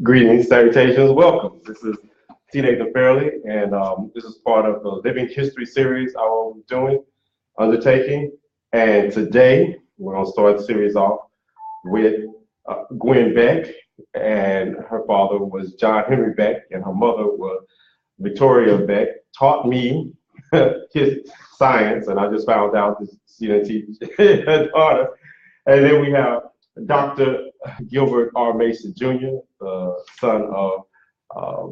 Greetings, salutations, welcome. This is TNathan Fairley, and this is part of the Living History series I will be undertaking. And today, we're going to start the series off with Gwen Beck, and her father was John Henry Beck, and her mother was Victoria Beck, taught me his science, and I just found out this, she didn't teach her daughter. And then we have Dr. Gilbert R. Mason Jr., the son of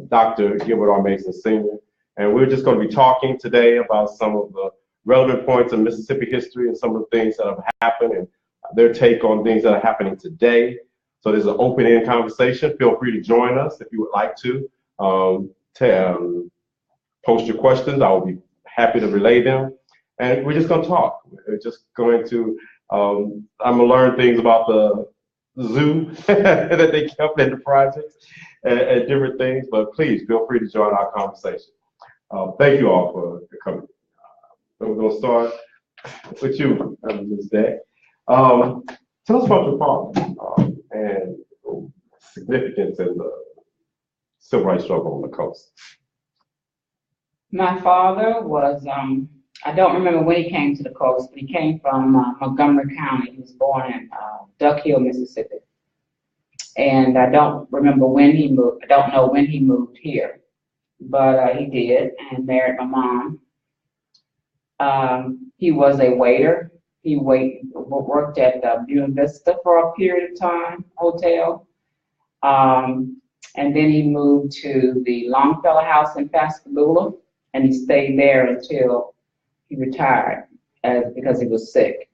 Dr. Gilbert R. Mason Sr. And we're just going to be talking today about some of the relevant points of Mississippi history and some of the things that have happened and their take on things that are happening today. So there's an open-ended conversation. Feel free to join us if you would like to. Post your questions. I will be happy to relay them. And we're just going to talk. We're just going to I'm gonna learn things about the zoo that they kept in the projects and different things. But please feel free to join our conversation. Thank you all for coming. So we're gonna start with you, Ms. Beck. Tell us about your father and significance in the civil rights struggle on the coast. My father was I don't remember when he came to the coast, but he came from Montgomery County. He was born in Duck Hill, Mississippi. And I don't remember when he moved. I don't know when he moved here, but he did and married my mom. He was a waiter. He worked at Buena Vista for a period of time, hotel. And then he moved to the Longfellow House in Pascagoula, and he stayed there until he retired because he was sick.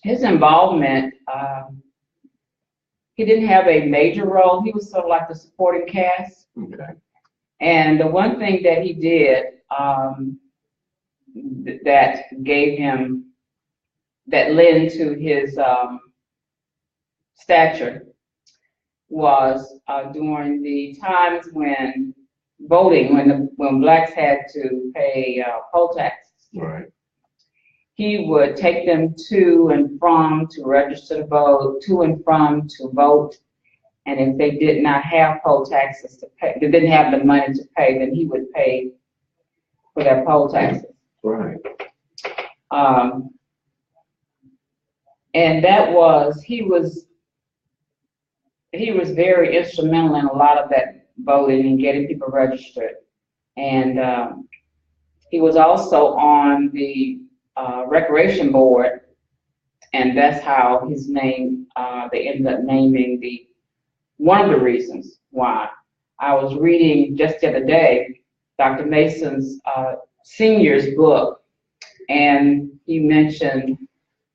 His involvement, he didn't have a major role. He was sort of like the supporting cast. Okay. And the one thing that he did that gave him, that led to his stature was during the times when voting, when blacks had to pay poll taxes. Right. He would take them to and from to register to vote, to and from to vote. And if they did not have poll taxes to pay, they didn't have the money to pay, then he would pay for their poll taxes. Right. And that was, he was very instrumental in a lot of that voting and getting people registered. And he was also on the recreation board, and that's how his name, they ended up naming one of the reasons why. I was reading just the other day, Dr. Mason's senior's book, and he mentioned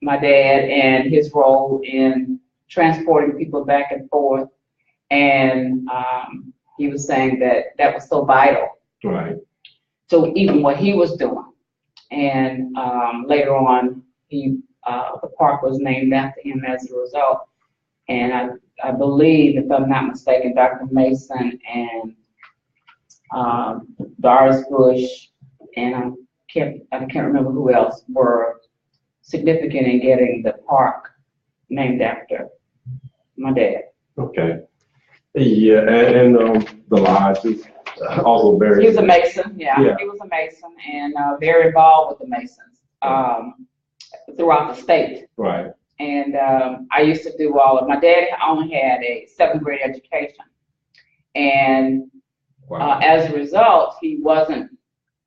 my dad and his role in transporting people back and forth. And he was saying that was so vital. Right. So even what he was doing. And later on, the park was named after him as a result. And I believe, if I'm not mistaken, Dr. Mason and Doris Bush, and I can't remember who else, were significant in getting the park named after my dad. Okay. Yeah, and the lodge is also very. He was a Mason, yeah. He was a Mason and very involved with the Masons throughout the state. Right. And I used to do my dad only had a 7th grade education. And wow. As a result, he wasn't,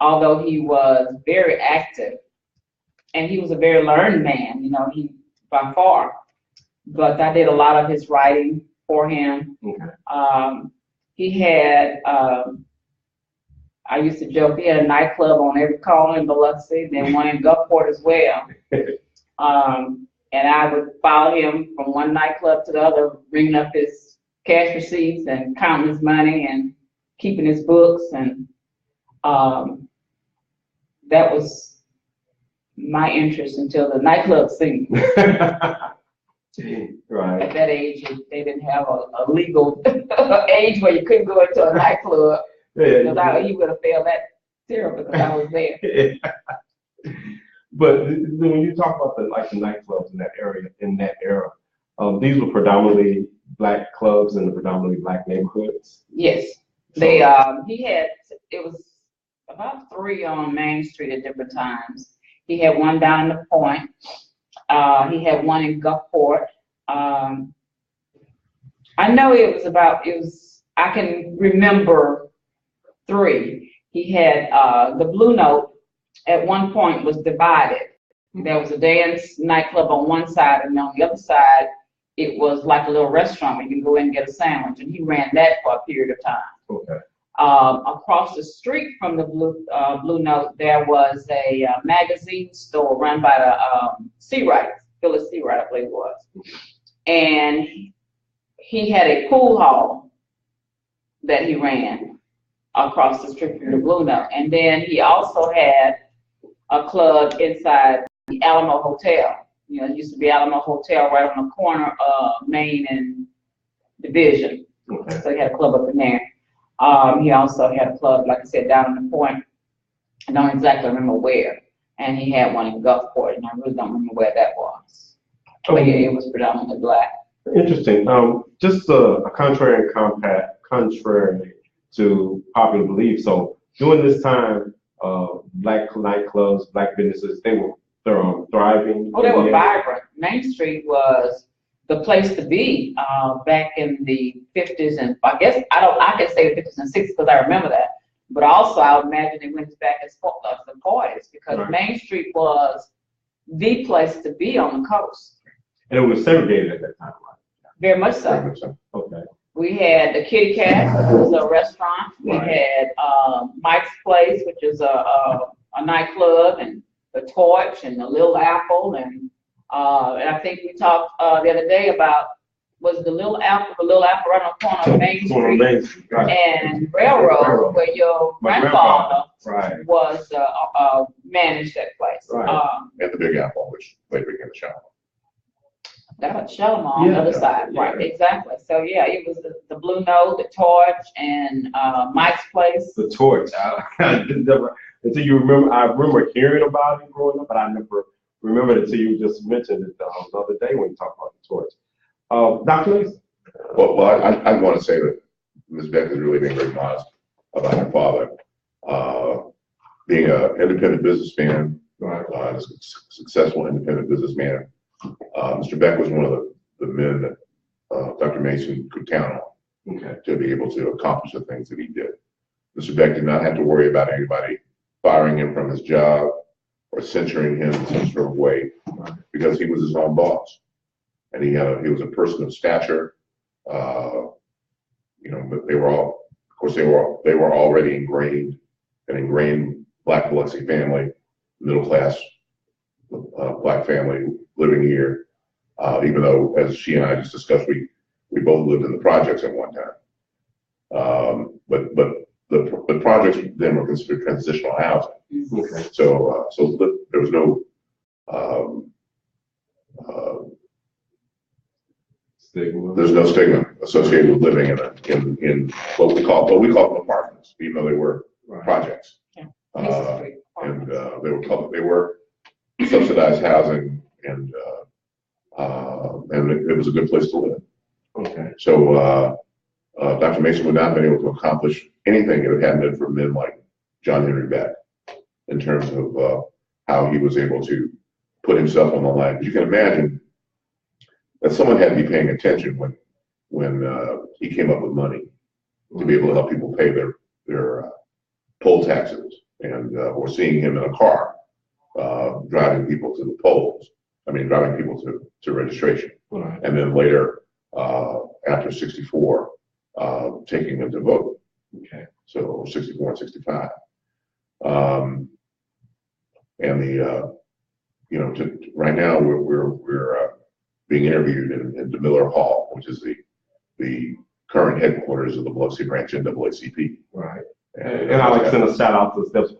although he was very active and he was a very learned man, he by far, but I did a lot of his writing for him. Okay. He had, I used to joke, he had a nightclub on every corner in Biloxi, then one in Gulfport as well. And I would follow him from one nightclub to the other, bringing up his cash receipts and counting his money and keeping his books. And that was my interest until the nightclub scene. Right. At that age, they didn't have a legal age where you couldn't go into a nightclub. Because he would have failed that terrible because I was there. But when you talk about the nightclubs in that era, These were predominantly black clubs in the predominantly black neighborhoods. Yes, So, he had, it was about 3 on Main Street at different times. He had one down in the Point. He had one in Gulfport. I know I can remember 3. He had, the Blue Note at one point was divided. There was a dance nightclub on one side, and on the other side, it was like a little restaurant where you can go in and get a sandwich, and he ran that for a period of time. okay. Across the street from the Blue Note, there was a magazine store run by the Seawright, Phyllis Seawright, I believe it was. And he had a pool hall that he ran across the street from the Blue Note. And then he also had a club inside the Alamo Hotel. You know, it used to be Alamo Hotel right on the corner of Main and Division. Okay. So he had a club up in there. He also had a club, like I said, down in the Point. I don't exactly remember where. And he had one in Gulfport, and I really don't remember where that was. But yeah, it was predominantly black. Interesting. Just a contrary to popular belief. So during this time, black nightclubs, black businesses, they were thriving. Oh, they were vibrant. Main Street was the place to be back in the 50s, and I guess I can say the 50s and 60s because I remember that. But also, I would imagine it went back as the 40s because right. Main Street was the place to be on the coast. And it was segregated at that time, right? Very much so. Very much so. Okay. We had the Kitty Cat, which was a restaurant. We Right. had Mike's Place, which is a nightclub, and the Torch and the Little Apple, and I think we talked the other day about was the Little Apple right on the corner of Main Street Right. and Railroad, where your My grandfather Right. was managed that place. Right. And the Big Apple, which later became the Shalimar. That was Shalimar on the other side, yeah. right? Exactly. So yeah, it was the Blue Note, the Torch, and Mike's Place. The Torch. I never, until you remember, I remember hearing about it growing up, but I never remembered it until you just mentioned it the other day when you talked about the Torch. Dr. Lees? Well, I want to say that Ms. Beck is really being very modest about her father. Being an independent businessman, a successful independent businessman, Mr. Beck was one of the men that Dr. Mason could count on to be able to accomplish the things that he did. Mr. Beck did not have to worry about anybody firing him from his job or censuring him in some sort of way because he was his own boss. And he was a person of stature. But they were all, of course, they were already ingrained Black Biloxi family, middle class Black family living here. Even though, as she and I just discussed, we both lived in the projects at one time. But the projects then were considered transitional housing. Okay. So there was no Stigma. there's no stigma associated with living in what we call apartments, even though they were projects. Yeah. And they were subsidized housing, and it was a good place to live. Okay. So Dr. Mason would not have been able to accomplish anything if it hadn't been for men like John Henry Beck in terms of how he was able to put himself on the line. But you can imagine that someone had to be paying attention when he came up with money to be able to help people pay their poll taxes, and or seeing him in a car driving people to the polls. I mean, driving people to registration, Right. and then later after 64, taking them to vote. Okay. So 64 and 65, and right now we're being interviewed in DeMiller Hall, which is the current headquarters of the Biloxi branch NAACP. Right. And I'd like to send a shout out to the Steps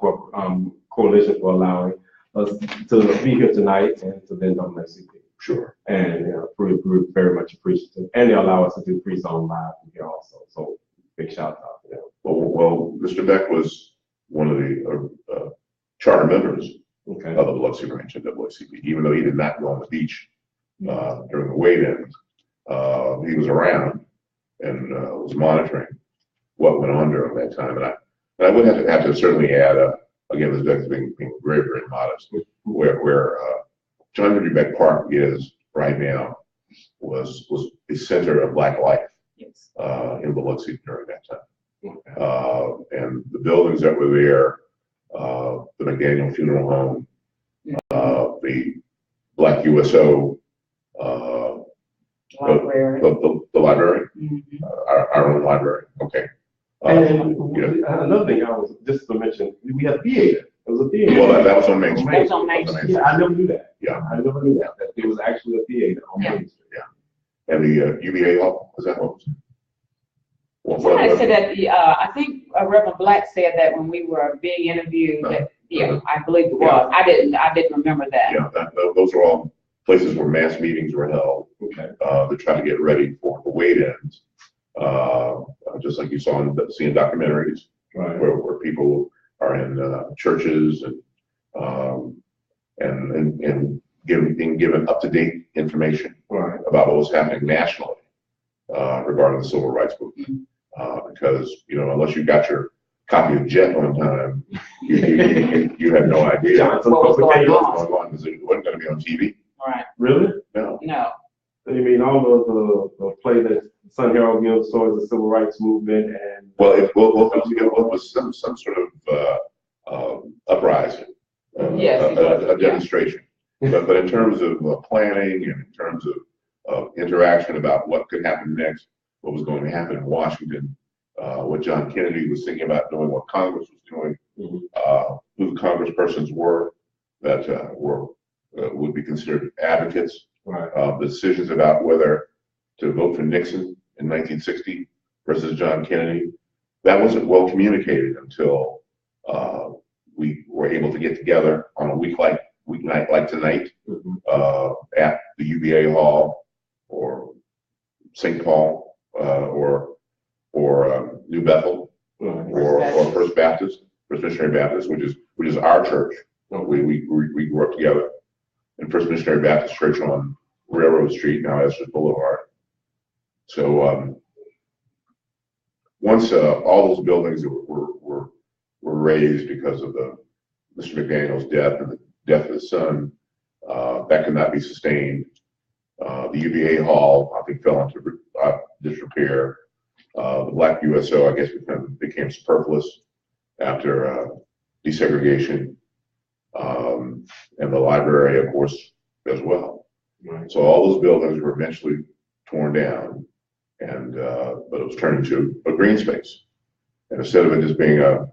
Coalition for allowing us to be here tonight and to the NAACP. Sure. And we're very much appreciative. And they allow us to do pre-zone live here also. So big shout out to them. Well, Mr. Beck was one of the charter members Okay. of the Biloxi branch NAACP, even though he did not go on the beach during the wade-ins. he was around and was monitoring what went on during that time. And I would have to certainly add, again, this Beck is being very, very modest, where John Henry Beck Park is right now was the center of Black life in Biloxi during that time. And the buildings that were there, the McDaniel Funeral Home, the Black USO, Library. the library, our own library. Okay. And another thing I was just to mention, we had a theater. It was a theater. Well, that was on Main Street. That was on Main Street. Yeah, I never knew that. Yeah. I never knew that there was actually a theater on Main Street. Yeah. And the UVA Hall, was that what was? Somebody said that I think Reverend Black said that when we were being interviewed. That, I believe it was. I didn't remember that. Yeah, those are all places where mass meetings were held. Okay. To try to get ready for the wait-ins, just like you saw seeing documentaries, Right. where people are in churches and being given up-to-date information Right. about what was happening nationally regarding the civil rights movement. Because unless you got your copy of Jet on time, you had no idea what Johnson was going was going on because it wasn't going to be on TV. Right. Really? No. No. You mean all the play that Sun Herald gives towards the civil rights movement and Well, it was some sort of uprising, a demonstration. But in terms of planning and in terms of interaction about what could happen next, what was going to happen in Washington, what John Kennedy was thinking about doing, what Congress was doing, who the congresspersons were that would be considered advocates. right. The decisions about whether to vote for Nixon in 1960 versus John Kennedy, that wasn't well communicated until we were able to get together on a weeknight like tonight at the UVA Hall or St. Paul or New Bethel or First Missionary Baptist, which is our church. We grew up together in First Missionary Baptist Church on Railroad Street, now Esther Boulevard. So once all those buildings were raised because of Mr. McDaniel's death and the death of his son, that could not be sustained. The UVA Hall, I think, fell into disrepair. The Black USO, I guess, became superfluous after desegregation, and the library, of course, as well. Right. So all those buildings were eventually torn down, and but it was turned into a green space. And instead of it just being a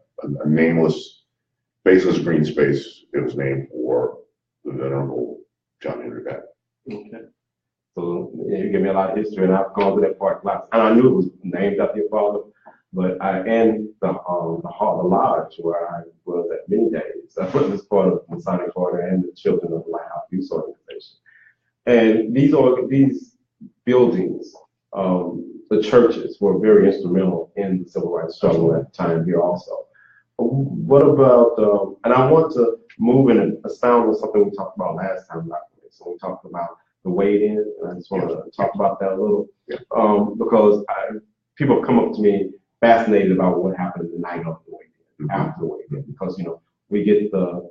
nameless, faceless green space, it was named for the venerable John Henry Beck. Okay. So you give me a lot of history, and I've gone to that park lots. And I knew it was named after your father, but and the hall, the lodge where I was at many days. I was part of the Masonic Order and the Children of the Lighthouse Youth Organization. And these buildings, the churches were very instrumental in the civil rights struggle at the time here also. What about, and I want to move in and expound on something we talked about last time, so we talked about the wait-in, and I just want to talk about that a little, because people have come up to me fascinated about what happened the night of the wait-in, after the wait-in, because, we get the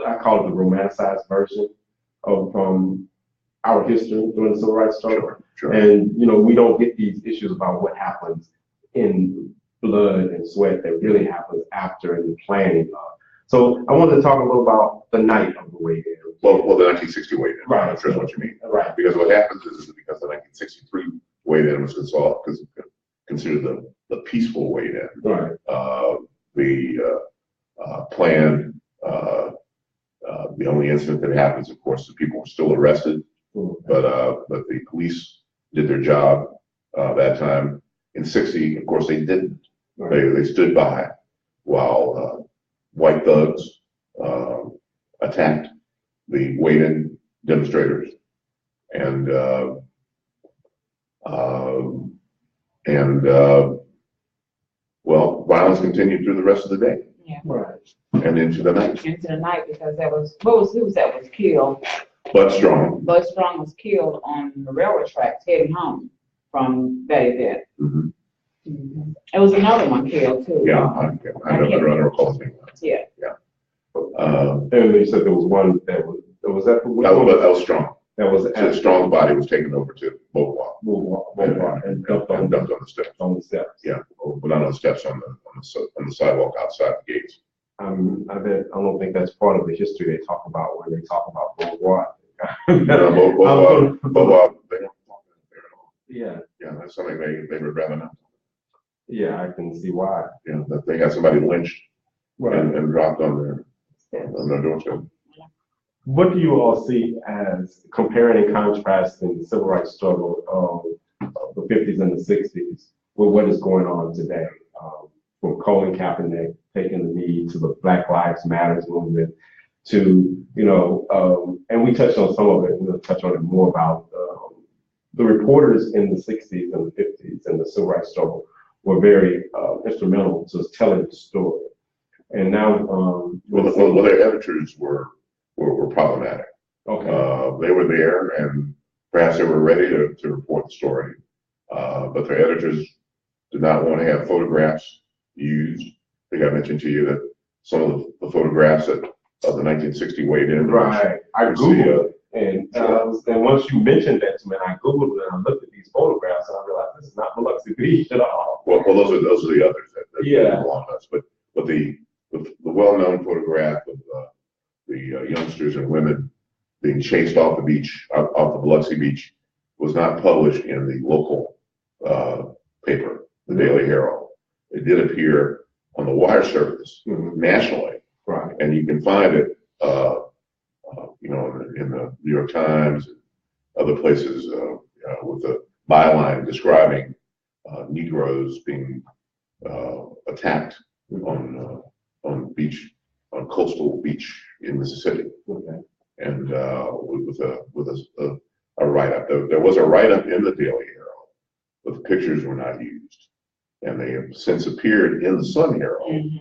I call it the romanticized version of our history during the civil rights struggle. Sure. And, we don't get these issues about what happens in blood and sweat that really happens after in the planning. So I wanted to talk a little about the night of the wait-in. Well, the 1960 wait-in. Right. I'm sure that's what you mean. Right. Because what happens is because the 1963 wait-in was considered the peaceful wait-in. Right. The planned, the only incident that happens, of course, is people were still arrested, but the police did their job that time. In 60, of course, they didn't. Right. They stood by while white thugs attacked the wait-in demonstrators, and violence continued through the rest of the day. Yeah. Right. And into the night. Into the night, because who was that was killed? Bud Strong. Bud Strong was killed on the railroad tracks heading home from that event. Mhm. There was another one killed too. Yeah, I don't recall his name. Yeah. And you said there was one that was that That was Strong. That was So Strong's body was taken over to Beauvoir and dumped and dumped on the steps. on the steps. Yeah, well, not on the steps, on the sidewalk outside the gates. I don't think that's part of the history they talk about when they talk about Beauvoir. Beauvoir, they don't talk there at all. Yeah, Yeah, that's something they would rather not. yeah, I can see why. Yeah, that they had somebody lynched Right. and dropped on their doorstep. What do you all see as comparing and contrasting the civil rights struggle of the 50s and the 60s with what is going on today? From Colin Kaepernick taking the knee to the Black Lives Matters movement to, and we touched on some of it, we'll touch on it more about the reporters in the 60s and the 50s and the civil rights struggle were very instrumental to telling the story. And now, well, their editors were problematic. okay. They were there, and perhaps they were ready to report the story, but their editors did not want to have photographs used. I think I mentioned to you that some of the photographs of the 1960 weighed in. Right. I Googled it, and once you mentioned that to me, I Googled it and I looked at these photographs and I realized this is not Biloxi Beach at all. Well, those are the others that Yeah. belong to us. But the well-known photograph of the youngsters and women being chased off the beach, off the Biloxi Beach, was not published in the local paper, the Daily Herald. It did appear on the wire service nationally, Right. and you can find it, in the New York Times and other places with a byline describing Negroes being attacked on coastal beach in Mississippi, Okay. and with a write-up. There was a write-up in the Daily Herald, but the pictures were not used, and they have since appeared in the Sun Herald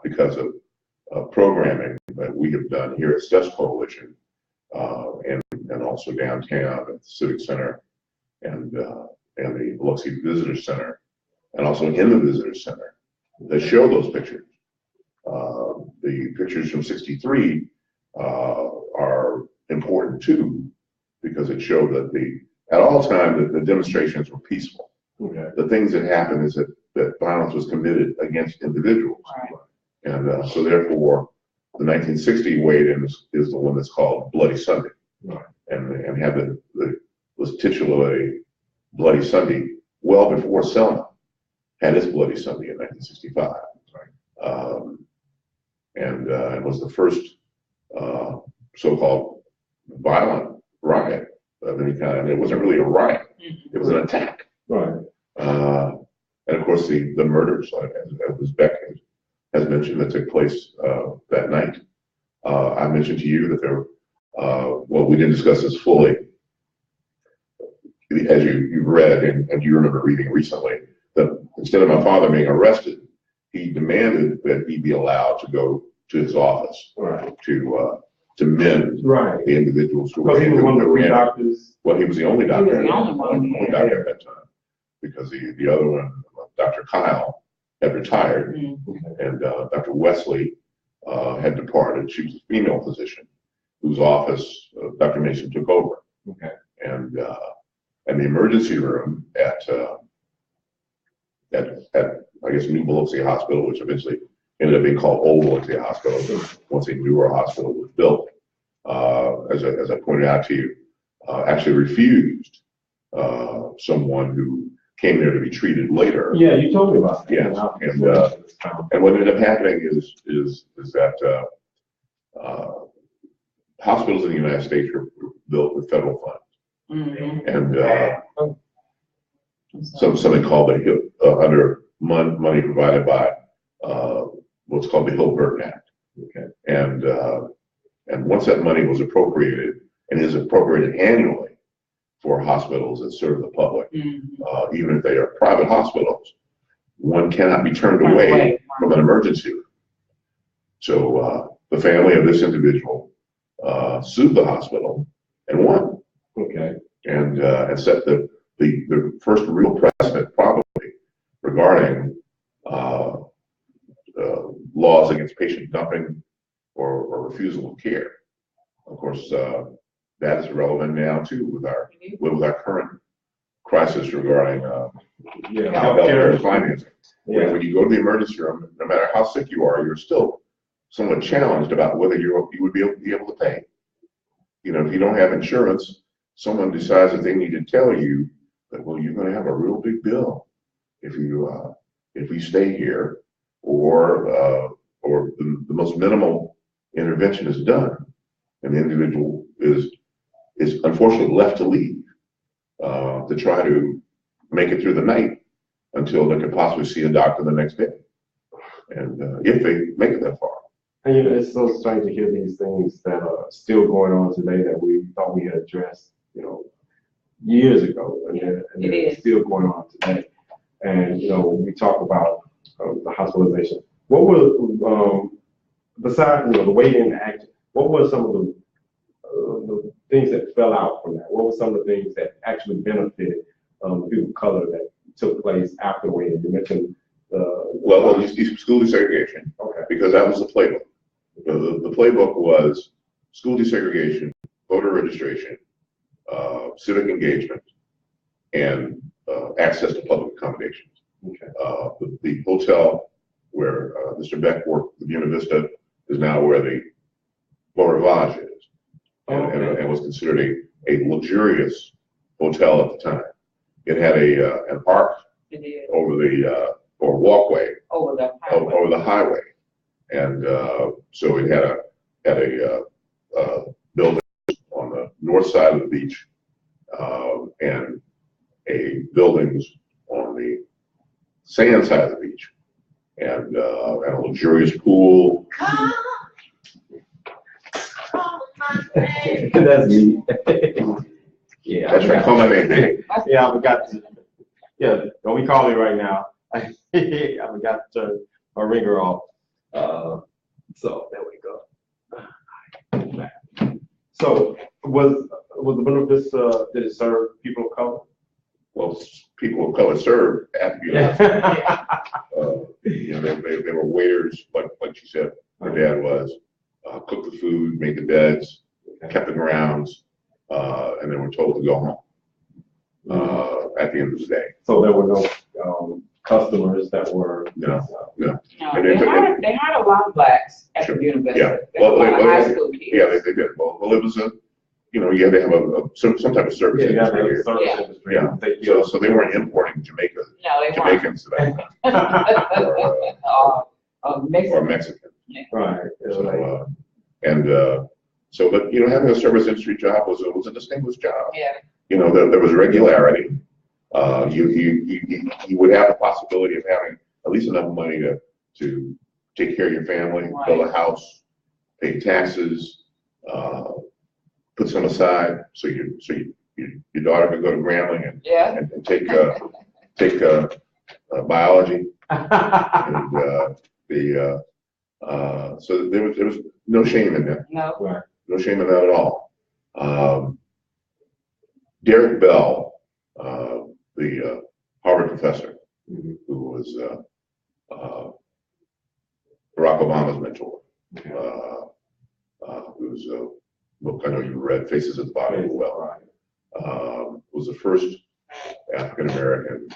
because of programming that we have done here at Steps Coalition, and also downtown at the Civic Center and the Biloxi Visitor Center, and also in the Visitor Center that show those pictures. The pictures from '63 are important too, because it showed that at all times the demonstrations were peaceful. Okay. The things that happened is that violence was committed against individuals. Right. And so therefore, the 1960 weigh-in is the one that's called Bloody Sunday. Right. And had was titularly Bloody Sunday well before Selma had its Bloody Sunday in 1965. Right. And was the first so-called violent riot of any kind. And it wasn't really a riot; it was an attack. Right. And of course, the murders, as Beck has mentioned, that took place that night. I mentioned to you that there. Well, we didn't discuss this fully, as you read and you remember reading recently, that instead of my father being arrested, he demanded that he be allowed to go to his office, Right. to mend Right. the individuals who Because he was one of the three in. doctors. Well, he was the only doctor. was the only one. Only doctor at that time, because the other one, Dr. Kyle, had retired, and Dr. Wesley had departed. She was a female physician whose office Dr. Mason took over. Okay. And the emergency room at I guess New Biloxi Hospital, which eventually ended up being called Old Biloxi Hospital once a newer hospital was built, as I pointed out to you, actually refused someone who came there to be treated later. Yeah, you told me about that. Yes, and what ended up happening is that hospitals in the United States were built with federal funds, and something called under money provided by what's called the Hill-Burton Act. Okay. And once that money was appropriated, and is appropriated annually for hospitals that serve the public, even if they are private hospitals, one cannot be turned away from an emergency room. So the family of this individual sued the hospital and won. Okay. And set the first real precedent probably regarding laws against patient dumping or refusal of care. Of course, that is relevant now too with our current crisis regarding healthcare and financing. Yeah. When you go to the emergency room, no matter how sick you are, you're still somewhat challenged about whether you would be able to pay. You know, if you don't have insurance, someone decides that they need to tell you that, well, you're going to have a real big bill if you stay here, or the most minimal intervention is done, and the individual is unfortunately left to leave to try to make it through the night until they could possibly see a doctor the next day, and if they make it that far. And you know, it's so strange to hear these things that are still going on today that we thought we had addressed, you know, years ago, and they're still going on today. And you know, we talk about the hospitalization. What were besides, you know, the waiting act? What were some of the things that fell out from that? What were some of the things that actually benefited people of color that took place after waiting? You mentioned school desegregation. Okay. Because that was the playbook. The playbook was school desegregation, voter registration, civic engagement, and access to public accommodations. Okay. The hotel where Mr. Beck worked, the Buena Vista, is now where the Beau Rivage is, and was considered a luxurious hotel at the time. It had an arc over the or walkway over the highway, and so it had a building on the north side of the beach, and buildings on the sand side of the beach, and a luxurious pool. That's me. Yeah, That's right. Call my name. Yeah, I forgot to. Yeah, don't be calling me right now. I forgot to turn my ringer off. So there we go. So was the Buena Vista, did it serve people of color? Well, people of color served at the you know, they were waiters, like you said, her dad was, cooked the food, made the beds, kept the grounds, and then were told to go home at the end of the day. So there were no customers that were. No. They hired a lot of blacks at the university. Yeah. High school kids. Yeah, they did. Well, it was you know, you had to have some type of service industry here. Industry. Yeah. So they weren't importing Jamaicans to that. Or Mexicans. Right. So, but you know, having a service industry job was a distinguished job. Yeah. You know, there was regularity. You would have the possibility of having at least enough money to take care of your family, build a house, pay taxes, put some aside so your daughter could go to Grambling and take biology. And so there was no shame in that. No. No shame in that at all. Derek Bell, the Harvard professor, who was Barack Obama's mentor, whose book I know you read, Faces at the Bottom of the Well, was the first African American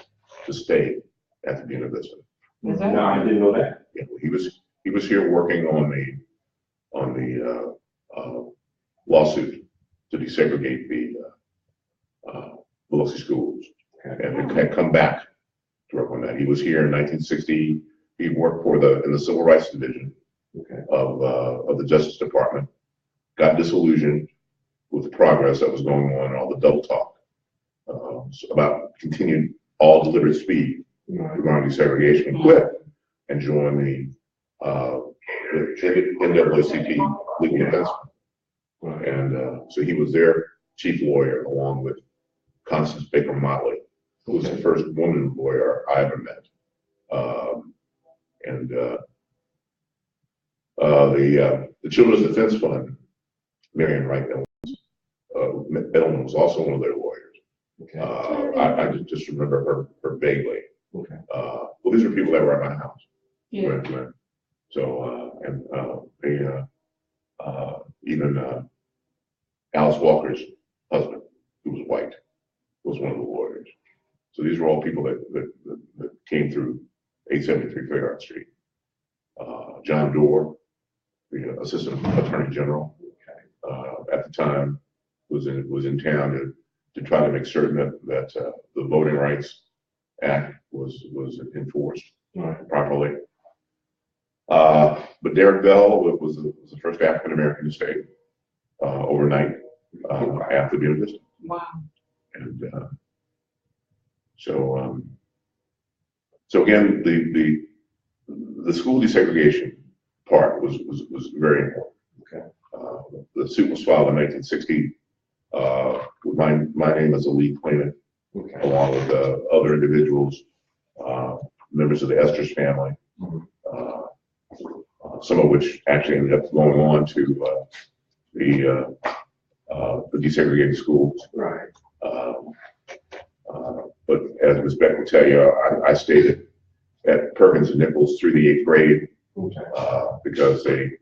to stay at the Buena Vista. No, I didn't know that. Yeah, he was here working on the lawsuit to desegregate the Biloxi schools, and had come back to work on that. He was here in 1960. He worked in the Civil Rights Division of the Justice Department. Got disillusioned with the progress that was going on and all the double talk about continued all deliberate speed regarding desegregation, and quit and joined the NAACP Legal Defense. And so he was their chief lawyer, along with Constance Baker Motley, who was the first woman lawyer I ever met. The Children's Defense Fund Marion Wright Edelman was also one of their lawyers. Okay. I just remember her vaguely. Okay. Well, these are people that were at my house. Yeah. When- So, even Alice Walker's husband, who was white, was one of the lawyers. So these were all people that came through 873 Fairhart Street. John Doerr, the Assistant Attorney General, at the time, was in town to try to make certain that the Voting Rights Act was enforced properly. But Derek Bell was the first African American to stay overnight after being visited. Wow. And so again, the school desegregation part was very important. Okay. The suit was filed in 1960 with my name as a lead plaintiff, Okay. along with other individuals, members of the Estes family, some of which actually ended up going on to the desegregated schools. Right. But as Ms. Beck will tell you, I stayed at Perkins and Nichols through the 8th grade because they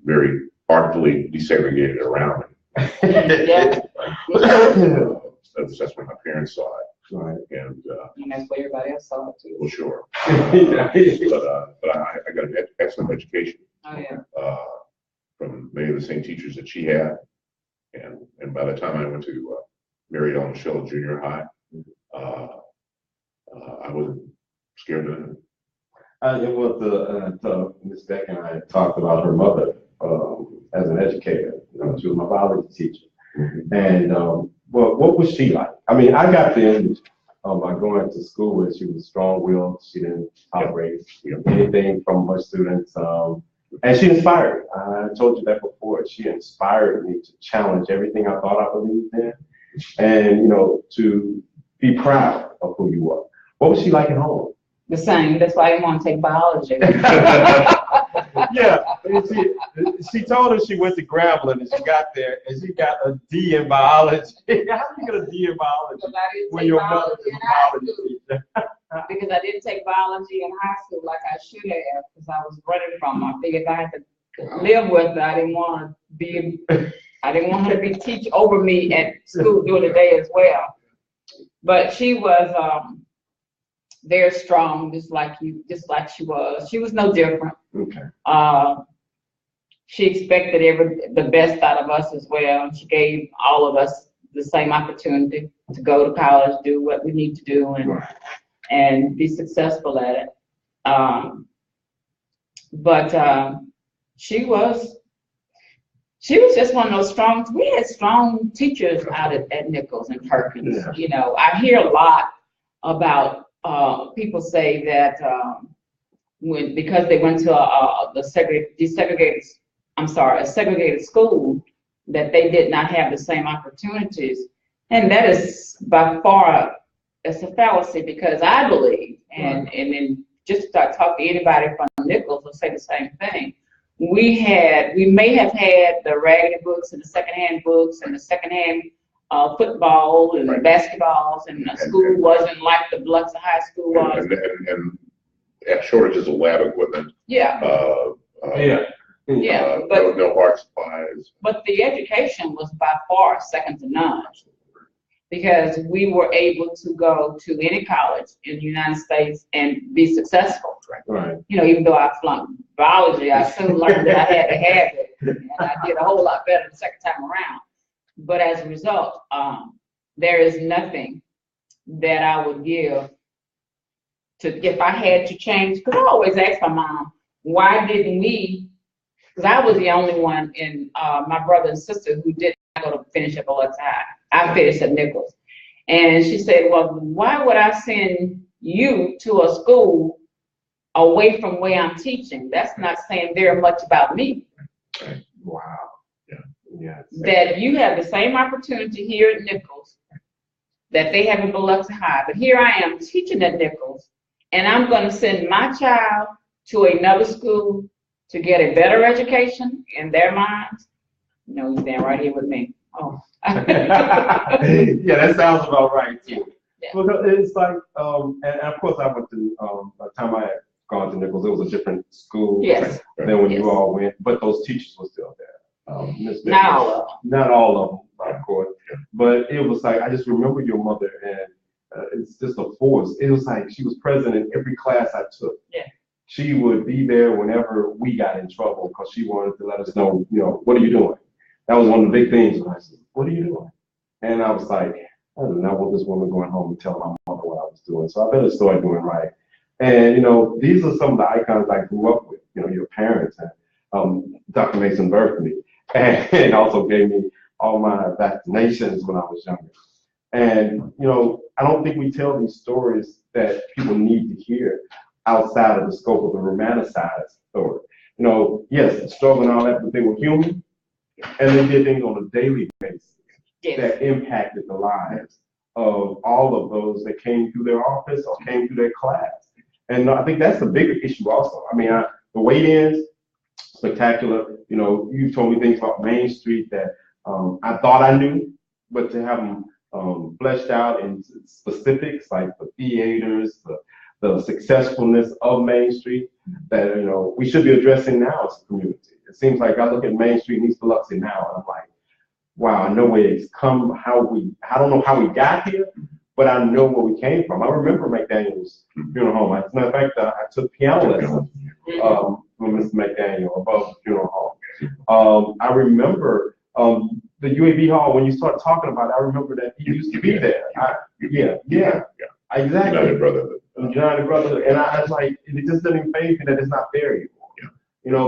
very artfully desegregated around me. Yeah. That's when my parents saw it. Right. And that's where everybody else saw it too. well, sure. Yeah. But I got an excellent education Oh, yeah. from many of the same teachers that she had. And by the time I went to Mary Ellen Shell Junior High, I wasn't scared of it. It was Ms. Beck and I talked about her mother as an educator. She was my biology teacher. And well, what was she like? I mean, I got the image by going to school where she was strong-willed. She didn't tolerate anything from her students. And she inspired me. I told you that before. She inspired me to challenge everything I thought I believed in, and to be proud of who you are. What was she like at home? The same. That's why I didn't want to take biology. Yeah, she told us she went to Grambling and she got there and she got a D in biology. How do you get a D in biology when your mother is a biology teacher? Because I didn't take biology in high school like I should have, because I was running from her. I figured if I had to live with her, I didn't want her to be teach over me at school during the day as well. But she was very strong, just like she was. She was no different. Okay. She expected the best out of us as well. And she gave all of us the same opportunity to go to college, do what we need to do, and be successful at it. But she was just one of those strong. We had strong teachers out at Nichols and Perkins. Yeah. I hear a lot about people say that because they went to a segregated school, that they did not have the same opportunities, and that is by far it's a fallacy, because I believe, and then just talk to anybody from Nichols will say the same thing. We may have had the raggedy books and the secondhand books and the secondhand football and basketballs, and the school wasn't like the Biloxi High School was. And shortages of lab equipment. Yeah. But no art supplies. But the education was by far second to none, because we were able to go to any college in the United States and be successful. Right. Even though I flunked biology, I soon learned that I had to have it, and I did a whole lot better the second time around. But as a result, there is nothing that I would give if I had to change. Because I always ask my mom, why didn't we? Because I was the only one in my brother and sister who did not go to finish at Biloxi High. I finished at Nichols. And she said, well, why would I send you to a school away from where I'm teaching? That's not saying very much about me. Wow. Yeah. That you have the same opportunity here at Nichols that they have in Biloxi High. But here I am teaching at Nichols, and I'm going to send my child to another school to get a better education in their minds. No, he's standing right here with me. Oh. Yeah, that sounds about right too. Yeah. Well, it's like, and of course I went to, by the time I had gone to Nichols, it was a different school Yes. than when Yes. you all went, but those teachers were still there. Miss Beck, Not all of them. not all of them, of course, but it was like, I just remember your mother, and it's just a force. It was like she was present in every class I took. Yeah. She would be there whenever we got in trouble because she wanted to let us know, what are you doing? That was one of the big things. When I said, what are you doing? And I was like, I do not want this woman going home and telling my mother what I was doing. So I better start doing right. And, these are some of the icons I grew up with, your parents. And Dr. Mason birthed me and also gave me all my vaccinations when I was younger. And, I don't think we tell these stories that people need to hear outside of the scope of the romanticized story. Yes, the struggle and all that, but they were human, and they did things on a daily basis that impacted the lives of all of those that came through their office or came through their class. And I think that's the bigger issue also. I mean, the wait-ins, spectacular. You told me things about Main Street that I thought I knew, but to have them fleshed out in specifics like the theaters, the successfulness of Main Street that we should be addressing now as a community. It seems like I look at Main Street in East Biloxi now, and I'm like, wow, I know where it's come, I don't know how we got here, but I know where we came from. I remember McDaniel's funeral home. As a matter of fact, I took piano lessons from Mr. McDaniel above the funeral home. I remember the UAB hall, when you start talking about it, I remember that he used to be there. Yeah, exactly. United Brotherhood. United Brotherhood. And I was like, it just doesn't phase me that it's not there anymore.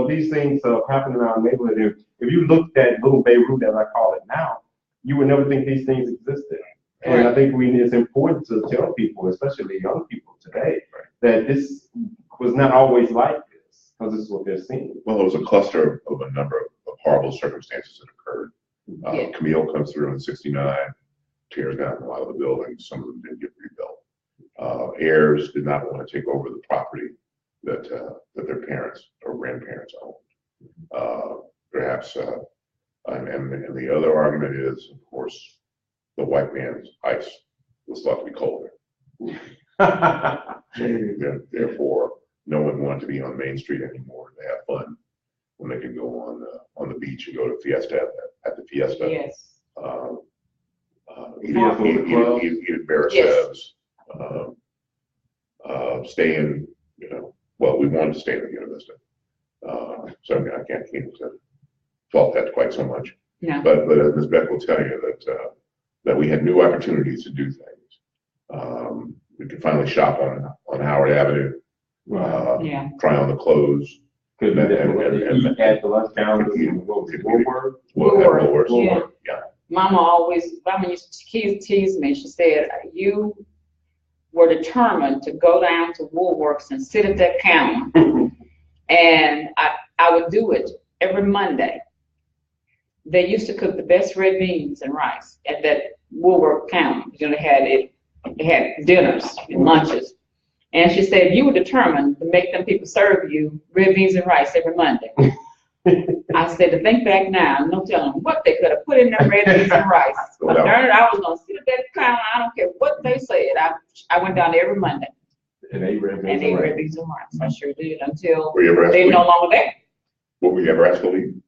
These things happen in our neighborhood. If you looked at Little Beirut, as I call it now, you would never think these things existed. And I think it's important to tell people, especially young people today, that this was not always like this, because this is what they're seeing. Well, it was a cluster of a number of horrible circumstances that occurred. Camille comes through in '69, tears down a lot of the buildings. Some of them didn't get rebuilt. Heirs did not want to take over the property that their parents or grandparents owned. Perhaps, and the other argument is, of course, the white man's ice was thought to be colder. Therefore, no one wanted to be on Main Street anymore to have fun when they could go on the beach and go to Fiesta at the Fiesta. Yes. Eat at Barracev's, stay in, well, we wanted to stay in the University. So I can't fault that quite so much. No. But Ms. Beck will tell you that we had new opportunities to do things. We could finally shop on Howard Avenue. Try on the clothes. Could be that at the lunch counter. Woolworths. Mama used to tease me. She said, you were determined to go down to Woolworths and sit at that counter. And I would do it every Monday. They used to cook the best red beans and rice at that Woolworth counter. They had dinners and lunches. And she said, you were determined to make them people serve you red beans and rice every Monday. I said, to think back now, no telling what they could have put in them red beans and rice. But I was going to sit at that counter. I don't care what they said. I went down there every Monday. And ate red beans and rice. I sure did, until they no longer there. Were you ever asked to leave?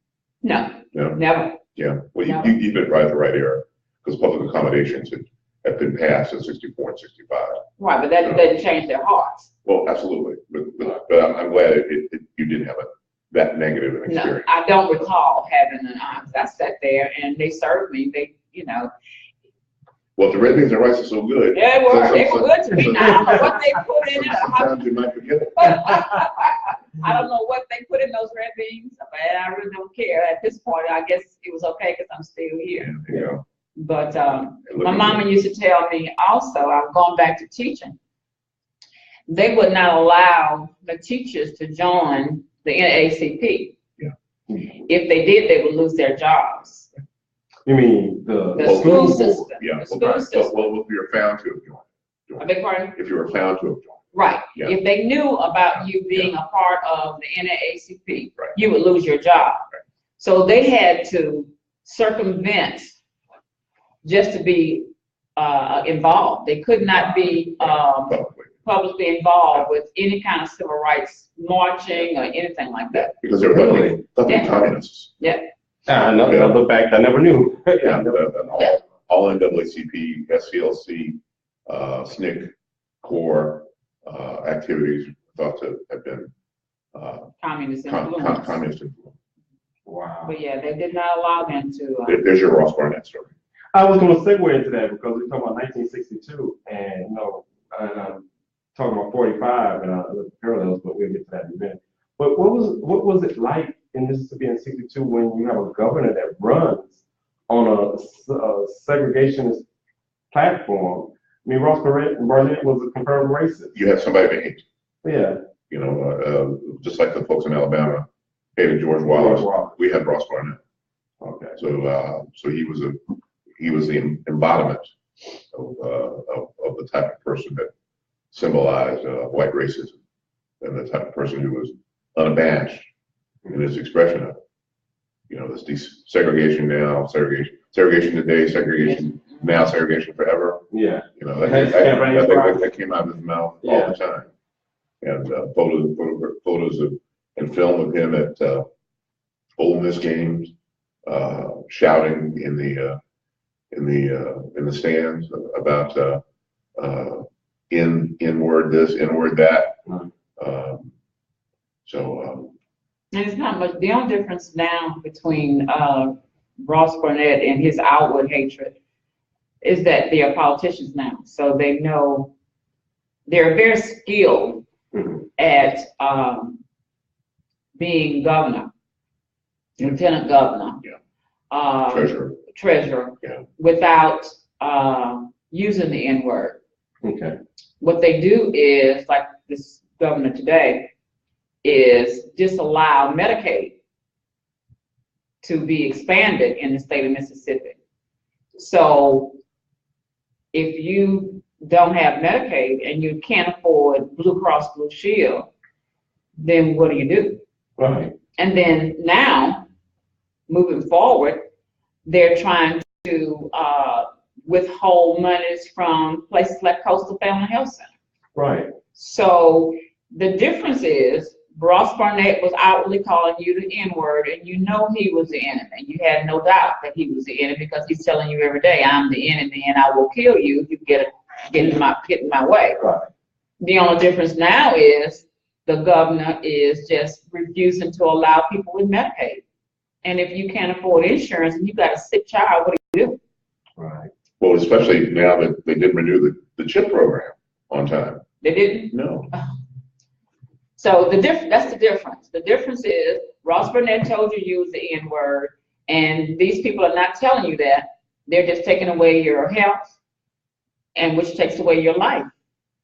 No, never. Yeah, well, you've been right at the right era, because public accommodations had been passed in '64 and '65. Right, but that didn't change their hearts. Well, absolutely, but I'm glad you didn't have that negative an experience. No, I don't recall having an aunt. I sat there and they served me. Well, the red beans and rice are so good. Yeah, they were good to me. Now, I don't know what they put in it. Sometimes you might forget it. I don't know what they put in those red beans, but I really don't care. At this point, I guess it was okay because I'm still here. Yeah. But my mama used to tell me also, I've gone back to teaching, they would not allow the teachers to join the NAACP. Yeah. If they did, they would lose their jobs. You mean the school system? Yeah. The school system. Well, if you're found to have joined. I beg pardon? If you were found to have joined. Right. Yeah. If they knew about you being a part of the NAACP, right, you would lose your job. Right. So they had to circumvent just to be involved. They could not be publicly involved with any kind of civil rights marching or anything like that. Because they were Really? nothing communists. Yeah. Another fact I never knew. Yeah, and all NAACP, SCLC, SNCC, core activities thought to have been Communist influence. communist influence. Wow. But yeah, they did not allow them to. There's your Ross Barnett story. I was going to segue into that because we're talking about 1962, and and I'm talking about 45 and the parallels, but we'll get to that in a minute. But what was it like in Mississippi in '62 when you have a governor that runs on a segregationist platform? I mean, Ross Barnett was a confirmed racist. You have somebody to hate. Yeah. You know, just like the folks in Alabama hated George Wallace. We had Ross Barnett. Okay. So he was the embodiment of the type of person that symbolized white racism, and the type of person who was unabashed in his expression of it. You know, this desegregation now, segregation today, segregation now, segregation forever. Yeah. You know, that came out of his mouth all the time. And photos of and film of him at Ole Miss games, shouting in the stands about inward this, inward that. And it's not much. The only difference now between Ross Barnett and his outward hatred is that they are politicians now, so they know they're very skilled at being governor, lieutenant governor, treasurer, without using the N-word. Okay. What they do is, like this governor today, is disallow Medicaid to be expanded in the state of Mississippi. So if you don't have Medicaid and you can't afford Blue Cross Blue Shield, then what do? Right. And then now, moving forward, they're trying to withhold monies from places like Coastal Family Health Center. Right. So the difference is Ross Barnett was outwardly calling you the N-word, and you know he was the enemy. You had no doubt that he was the enemy because he's telling you every day, I'm the enemy and I will kill you if you get in my way. Right. The only difference now is the governor is just refusing to allow people with Medicaid. And if you can't afford insurance and you got a sick child, what do you do? Right. Well, especially now that they didn't renew the CHIP program on time. They didn't? No. So that's the difference. The difference is Ross Barnett told you was the N-word, and these people are not telling you that. They're just taking away your health, and which takes away your life,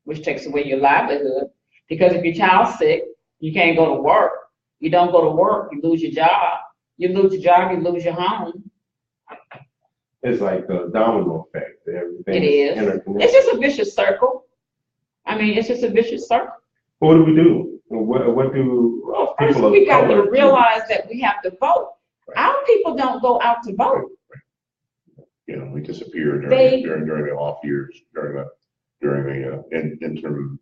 which takes away your livelihood. Because if your child's sick, you can't go to work. You don't go to work, you lose your job. You lose your job, you lose your home. It's like the domino effect. Everything It is. It's just a vicious circle. I mean, it's just a vicious circle. What do we do? What do Well, first people of we got color to realize that we have to vote. Our people don't go out to vote. You know, we disappear during the off years, during the interim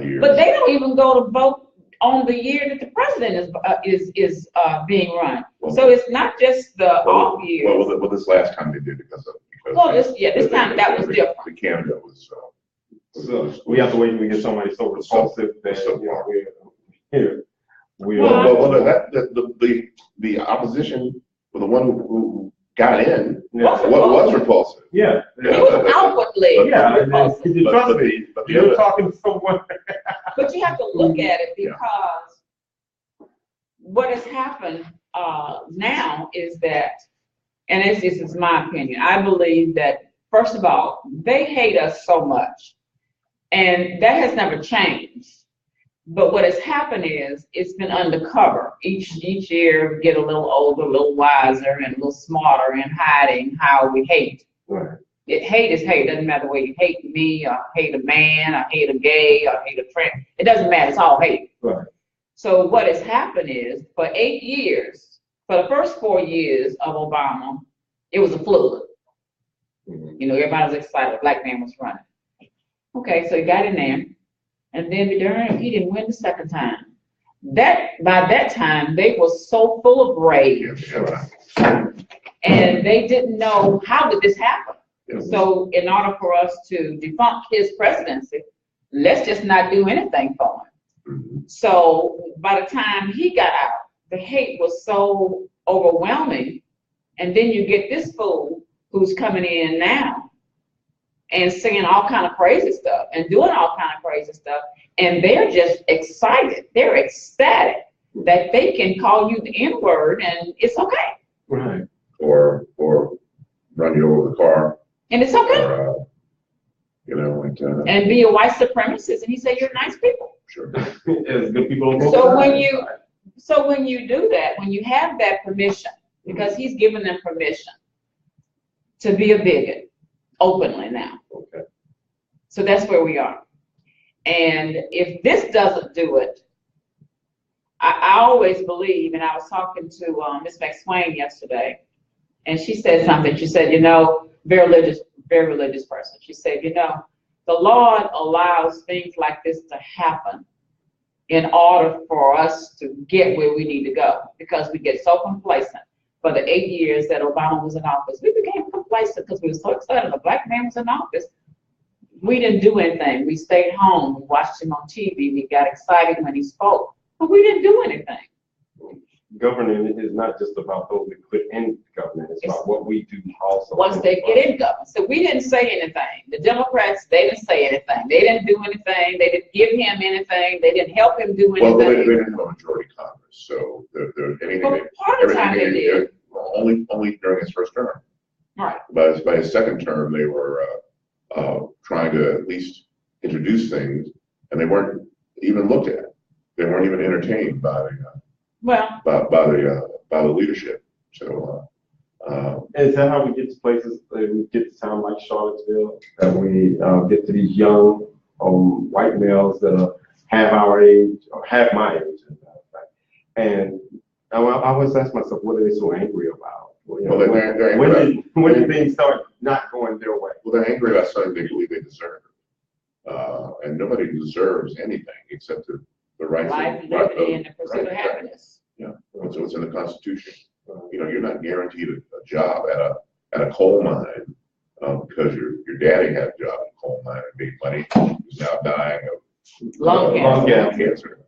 years. But they don't even go to vote on the year that the president is being run. So it's not just the off years. Well, this last time they did because this time that was different. The candidate was. So we have to wait until we get somebody so repulsive that the opposition, the one who got in, was was repulsive. Yeah. He was outwardly repulsive. Trust me, you're talking to someone. But you have to look at it because what has happened now is that, and this is my opinion, I believe that, first of all, they hate us so much. And that has never changed. But what has happened is it's been undercover. Each year we get a little older, a little wiser, and a little smarter in hiding how we hate. Right. Hate is hate. It doesn't matter whether you hate me, or hate a man, or hate a gay, or hate a friend. It doesn't matter. It's all hate. Right. So what has happened is for 8 years, For the first 4 years of Obama, it was a fluke. You know, everybody was excited. A black man was running. Okay, so he got in there, and then he didn't win the second time. By that time, they were so full of rage, and they didn't know how did this happen. So, in order for us to debunk his presidency, let's just not do anything for him. So, by the time he got out, the hate was so overwhelming, and then you get this fool who's coming in now and saying all kind of crazy stuff and doing all kind of crazy stuff, and they're just excited. They're ecstatic that they can call you the N-word and it's okay. Right. Or run you over the car. And it's okay. Or, you know, and be a white supremacist, and he said you're nice people. Sure. As good people on both So sides. when you do that, when you have that permission, because he's given them permission to be a bigot openly now. Okay. So that's where we are. And if this doesn't do it, I always believe, and I was talking to Ms. McSwain yesterday, and she said something. She said, you know, very religious person. She said, you know, the Lord allows things like this to happen in order for us to get where we need to go, because we get so complacent. For the 8 years that Obama was in office, we became complacent because we were so excited the black man was in office. We didn't do anything. We stayed home. We watched him on TV. We got excited when he spoke, but we didn't do anything. Governing is not just about those we put in government. It's about what we do also. Once they get in government. So we didn't say anything. The Democrats, they didn't say anything. They didn't do anything. They didn't give him anything. They didn't help him do anything. Well, they didn't have a majority Congress, so anything. But part of the time they did. Only during his first term. Right. By his second term, they were trying to at least introduce things, and they weren't even looked at. They weren't even entertained by the leadership. So. Is that how we get to places that we get to sound like Charlottesville? That we get to these young white males that are half our age or half my age, and I always ask myself, what are they so angry about? You know, they're angry when did things start not going their way? Well, they're angry about something they believe they deserve, and nobody deserves anything except the rights life, of liberty, and the pursuit of happiness. Yeah, so it's in the Constitution. You know, you're not guaranteed a job at a coal mine because your daddy had a job at a coal mine and made money. He's now dying of lung cancer.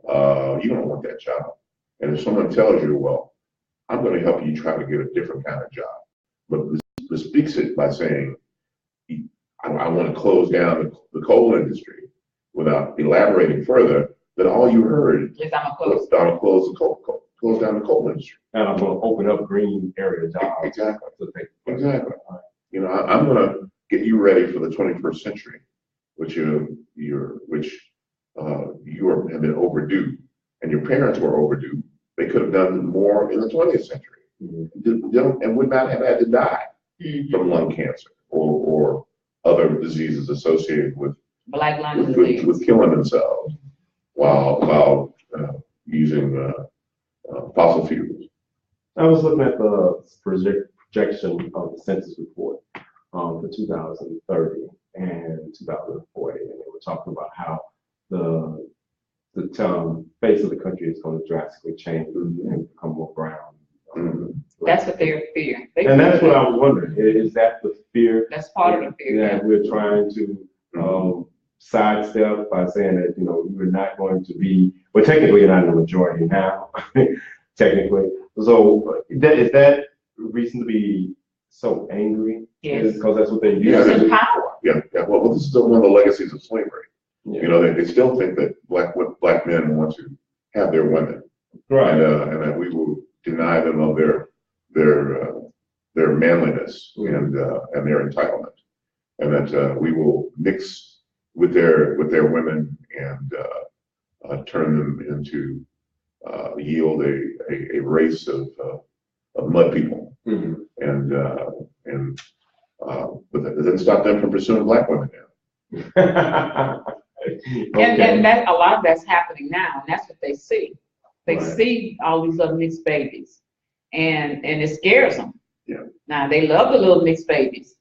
You don't want that job. And if someone tells you, well, I'm going to help you try to get a different kind of job, but bespeaks it by saying, I want to close down the coal industry without elaborating further, then all you heard is I'm close down the coal industry. And I'm going to open up green area jobs. Exactly. You know, I'm going to get you ready for the 21st century, which you have been overdue, and your parents were overdue. They could have done more in the 20th century, and would not have had to die from lung cancer or other diseases associated with black lung disease, with killing themselves while using fossil fuels. I was looking at the projection of the census report for 2030 and 2040, and they were talking about how the face of the country is going to drastically change and become more brown. That's what they're fearing. And that's what I was wondering. Is that the fear? That's part of the fear. That we're trying to sidestep by saying that, you know, we're not going to be, well, technically you're not in the majority now, technically. So is that reason to be so angry? Yes. Because that's what they use. It's in power. Yeah. Well, this is one of the legacies of slavery. Yeah. You know, they still think that black men want to have their women, Right. And that we will deny them of their manliness and their entitlement, and that we will mix with their women and turn them into yield a race of mud people, but that doesn't stop them from pursuing black women now. And that a lot of that's happening now, and that's what they see. They Right. see all these other mixed babies, and it scares them. Yeah. Now they love the little mixed babies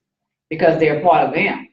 because they're part of them,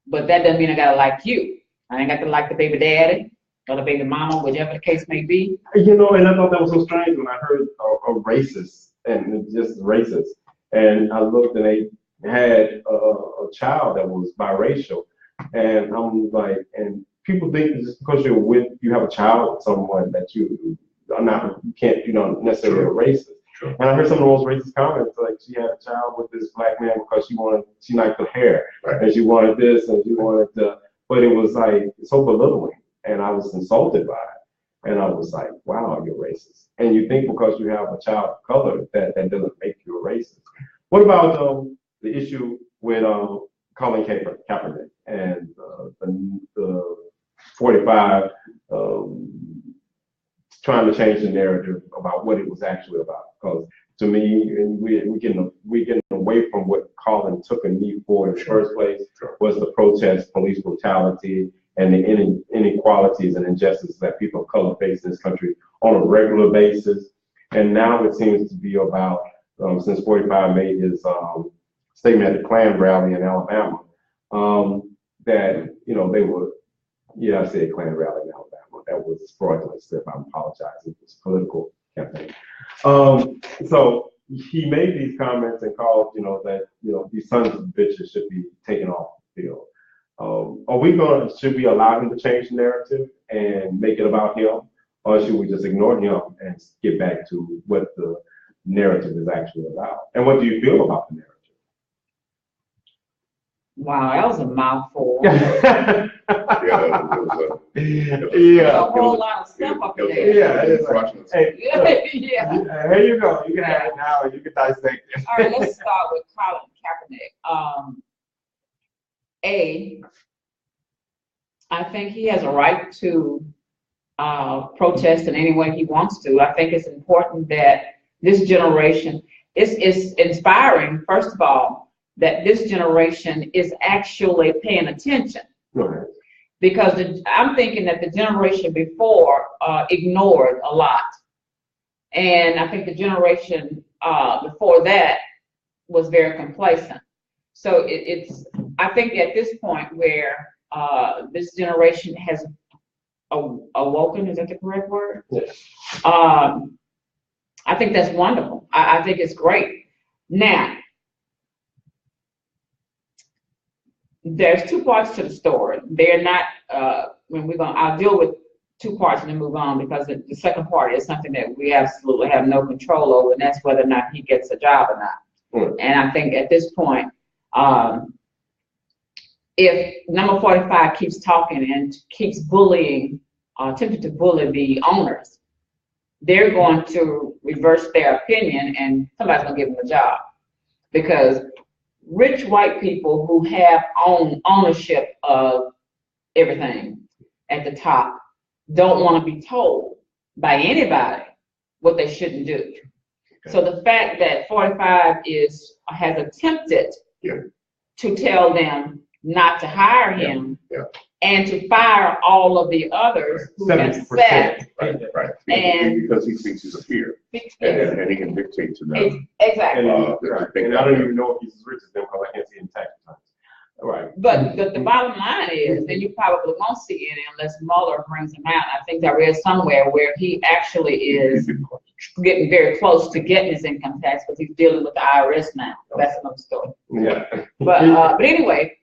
but that doesn't mean I gotta like you. I ain't got to like the baby daddy or the baby mama, whichever the case may be. You know, and I thought that was so strange when I heard a racist and just racist, and I looked and they had a child that was biracial, and I'm like, and people think that just because you have a child with someone that you are not, you can't, necessarily a racist. Sure. And I heard some of the most racist comments, like she had a child with this black man because she liked the hair, Right. and she wanted this, and she wanted the, but it was like so belittling, and I was insulted by it, and I was like, wow, you're racist. And you think because you have a child of color that doesn't make you a racist. What about the issue with Colin Kaepernick and the 45 trying to change the narrative about what it was actually about? Because to me, we're getting away from what Colin took a knee for in the first place, was the protest, police brutality, and the inequalities and injustices that people of color face in this country on a regular basis. And now it seems to be about, since 45 made his statement at the Klan rally in Alabama, that, they were, I said Klan rally in Alabama. That was a fraudulent slip. I'm apologizing. It was a political campaign. So he made these comments and called, that, these sons of bitches should be taken off the field. Should we allow him to change the narrative and make it about him? Or should we just ignore him and get back to what the narrative is actually about? And what do you feel about the narrative? Wow, that was a mouthful. Yeah, A whole lot of stuff up in there. Yeah, it's like, hey, Yeah. Here you go. You can have it now, and you can dissect it. All right, let's start with Colin Kaepernick. I think he has a right to protest in any way he wants to. I think it's important that this generation is inspiring, first of all, that this generation is actually paying attention. Right. Because I'm thinking that the generation before ignored a lot. And I think the generation before that was very complacent. So I think at this point where this generation has awoken, is that the correct word? Yes. I think that's wonderful. I think it's great. Now, there's two parts to the story. They're not, I'll deal with two parts and then move on, because the second part is something that we absolutely have no control over, and that's whether or not he gets a job or not. And I think at this point, if number 45 keeps talking and keeps bullying, attempting to bully the owners, they're going to reverse their opinion and somebody's going to give them a job. Because rich white people who have ownership of everything at the top don't want to be told by anybody what they shouldn't do. Okay. So the fact that 45 has attempted to tell them not to hire him and to fire all of the others who have said, right. And because he thinks he's a peer, and he can dictate to them. Exactly. And I don't even know if he's as rich as them because I can't see in tax returns. Right. But the bottom line is, and you probably won't see any unless Mueller brings him out. I think I read somewhere where he actually is getting very close to getting his income tax because he's dealing with the IRS now. That's another story. Yeah. But anyway,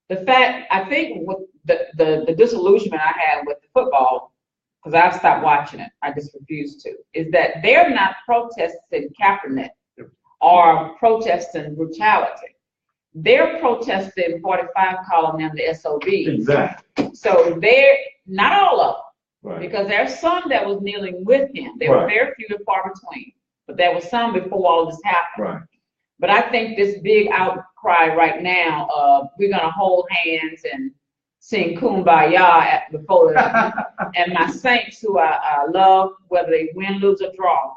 the fact, I think with the disillusionment I had with the football, because I've stopped watching it, I just refuse to, is that they're not protesting Kaepernick or protesting brutality. They're protesting 45 calling them the SOBs. Exactly. So they're not all of them, right. Because there's some that was kneeling with him. There were very few and far between, but there was some before all this happened. Right. But I think this big outcry right now of we're gonna hold hands and sing Kumbaya before and my Saints, who I love, whether they win, lose, or draw,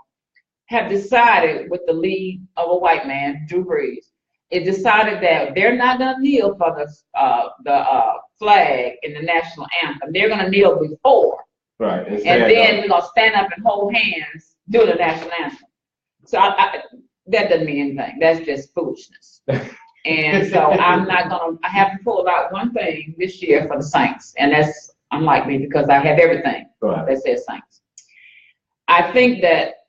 have decided with the lead of a white man, Drew Brees, it decided that they're not gonna kneel for the flag in the national anthem. They're gonna kneel before. Right. And then we're gonna stand up and hold hands during the national anthem. So that doesn't mean anything. That's just foolishness. And so I haven't pulled out one thing this year for the Saints. And that's unlike me because I have everything that says Saints. I think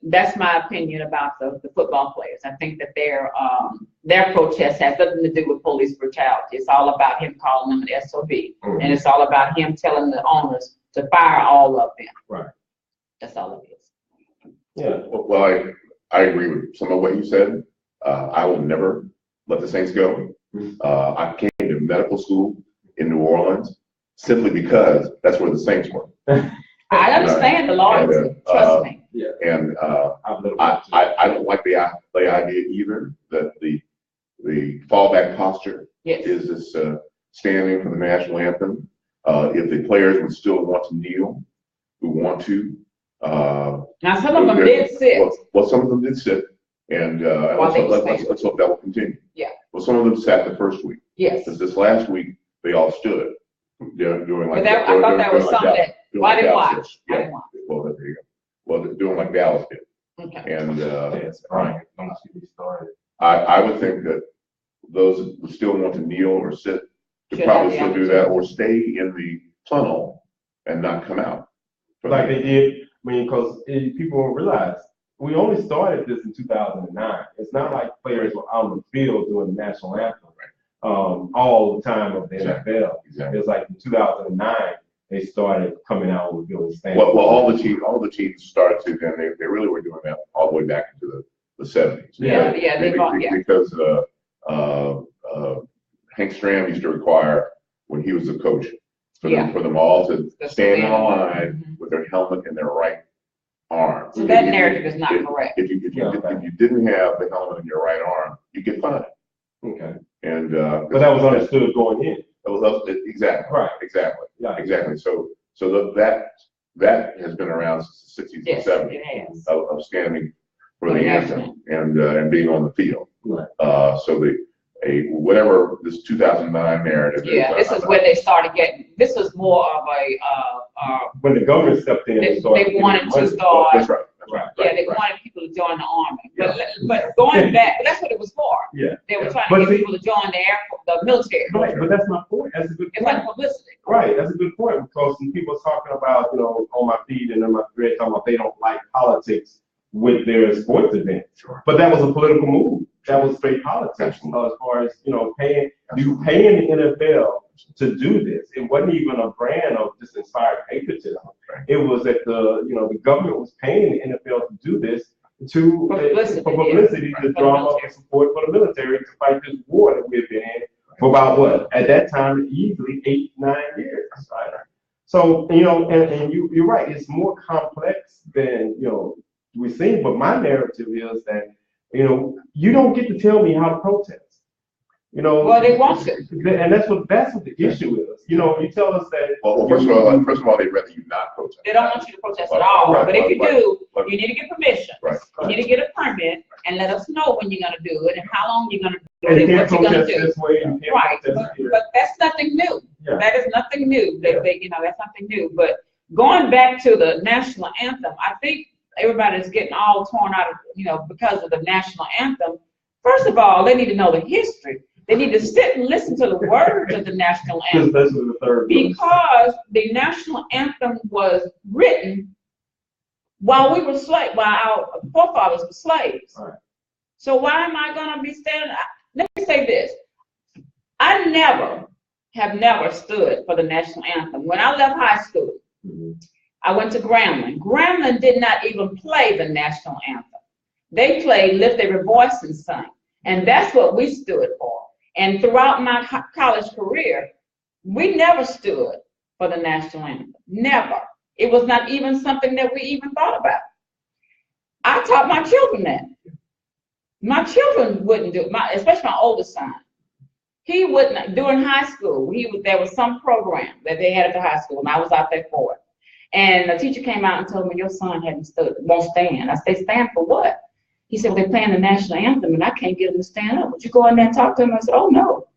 that's my opinion about the football players. I think that their protest has nothing to do with police brutality. It's all about him calling them an SOB. And it's all about him telling the owners to fire all of them. Right. That's all it is. Yeah. Well, I agree with some of what you said. I will never let the Saints go. I came to medical school in New Orleans simply because that's where the Saints were. I understand the loyalty, trust me. Yeah. And I don't like the idea either that the fallback posture is this standing for the national anthem. If the players would still want to kneel, who want to. Now some of them did sit. Well, some of them did sit, and let's hope that will continue. Yeah. Well, some of them sat the first week. Yes. Because this last week they all stood. Doing like I thought that was something that I didn't watch. I didn't watch. Well, there you go. Well, they're doing like Dallas did. Okay. And Right. Don't get me started. I would think that those who still want to kneel or sit could probably still do that, or stay in the tunnel and not come out. Like they did, because people don't realize we only started this in 2009. It's not like players were out on the field doing the national anthem all the time of the NFL. Exactly. It was like in 2009 they started coming out with doing stand. Well, all the teams started to then. They really were doing that all the way back into the 70s. Because Hank Stram used to require, when he was a coach, for them all to stand in a line with their helmet in their right arm. So that narrative is not correct. If you didn't have the helmet in your right arm, you get fined. Okay. And but that was understood going in. Exactly. Right. Exactly. Yeah. Exactly. So that has been around since the 60s and 70s of standing for the anthem and being on the field. Right. So whatever this 2009 narrative is. Yeah, this is where they started getting. This was more of when the government stepped in. They wanted to start. That's right. Yeah, they wanted people to join the army. But going back, that's what it was for. Yeah. They were trying to get people to join the military. Right, but that's my point. That's a good point. It's like publicity. Right, that's a good point, because when people are talking about, on my feed and on my thread, talking about they don't like politics with their sports events. Sure. But that was a political move. That was straight politics. As far as, paying the NFL to do this. It wasn't even a brand of just inspired patriotism. Right. It was that the government was paying the NFL to do this for publicity to draw up support for the military to fight this war that we've been in for about at that time, easily 8-9 years. Right? So, and you're right, it's more complex than, we've seen, but my narrative is that, you don't get to tell me how to protest. Well, they want to. And that's what the issue is. You tell us that. Well, first of all, they'd rather you not protest. They don't want you to protest at all. But if you do, you need to get permission. Right. You need to get a permit and let us know when you're going to do it and how long you're going to do it and what you're going to do. This way, right. But that's nothing new. Yeah. That is nothing new. That's nothing new. But going back to the national anthem, I think everybody's getting all torn out of, because of the national anthem. First of all, they need to know the history. They need to sit and listen to the words of the national anthem, because the national anthem was written while we were slaves, while our forefathers were slaves. Right. So why am I going to be standing? Let me say this. I have never stood for the national anthem. When I left high school, I went to Grambling. Grambling did not even play the national anthem. They played Lift Every Voice and Sing. And that's what we stood for. And throughout my college career, we never stood for the national anthem. Never. It was not even something that we even thought about. I taught my children that. My children wouldn't do it, especially my oldest son. He wouldn't, during high school, there was some program that they had at the high school, and I was out there for it. And the teacher came out and told me, your son won't stand. I said, stand for what? He said, well, they're playing the national anthem and I can't get him to stand up. Would you go in there and talk to him? I said, oh, no.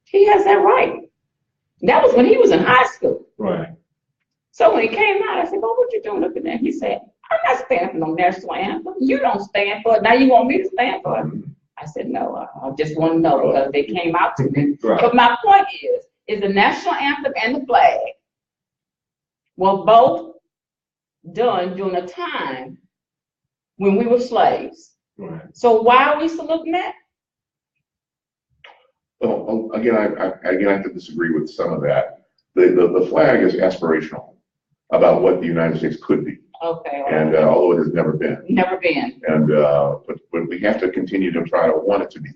He has that right. That was when he was in high school. Right. So when he came out, I said, well, what you doing up in there? He said, I'm not standing for no national anthem. You don't stand for it. Now you want me to stand for it? I said, no, I just want to know because they came out to me. Right. But my point is the national anthem and the flag were both done during a time when we were slaves. Right. So why are we saluting that? Well, again, I have to disagree with some of that. The flag is aspirational about what the United States could be. Okay. And although it has never been. Never been. And but we have to continue to try to want it to be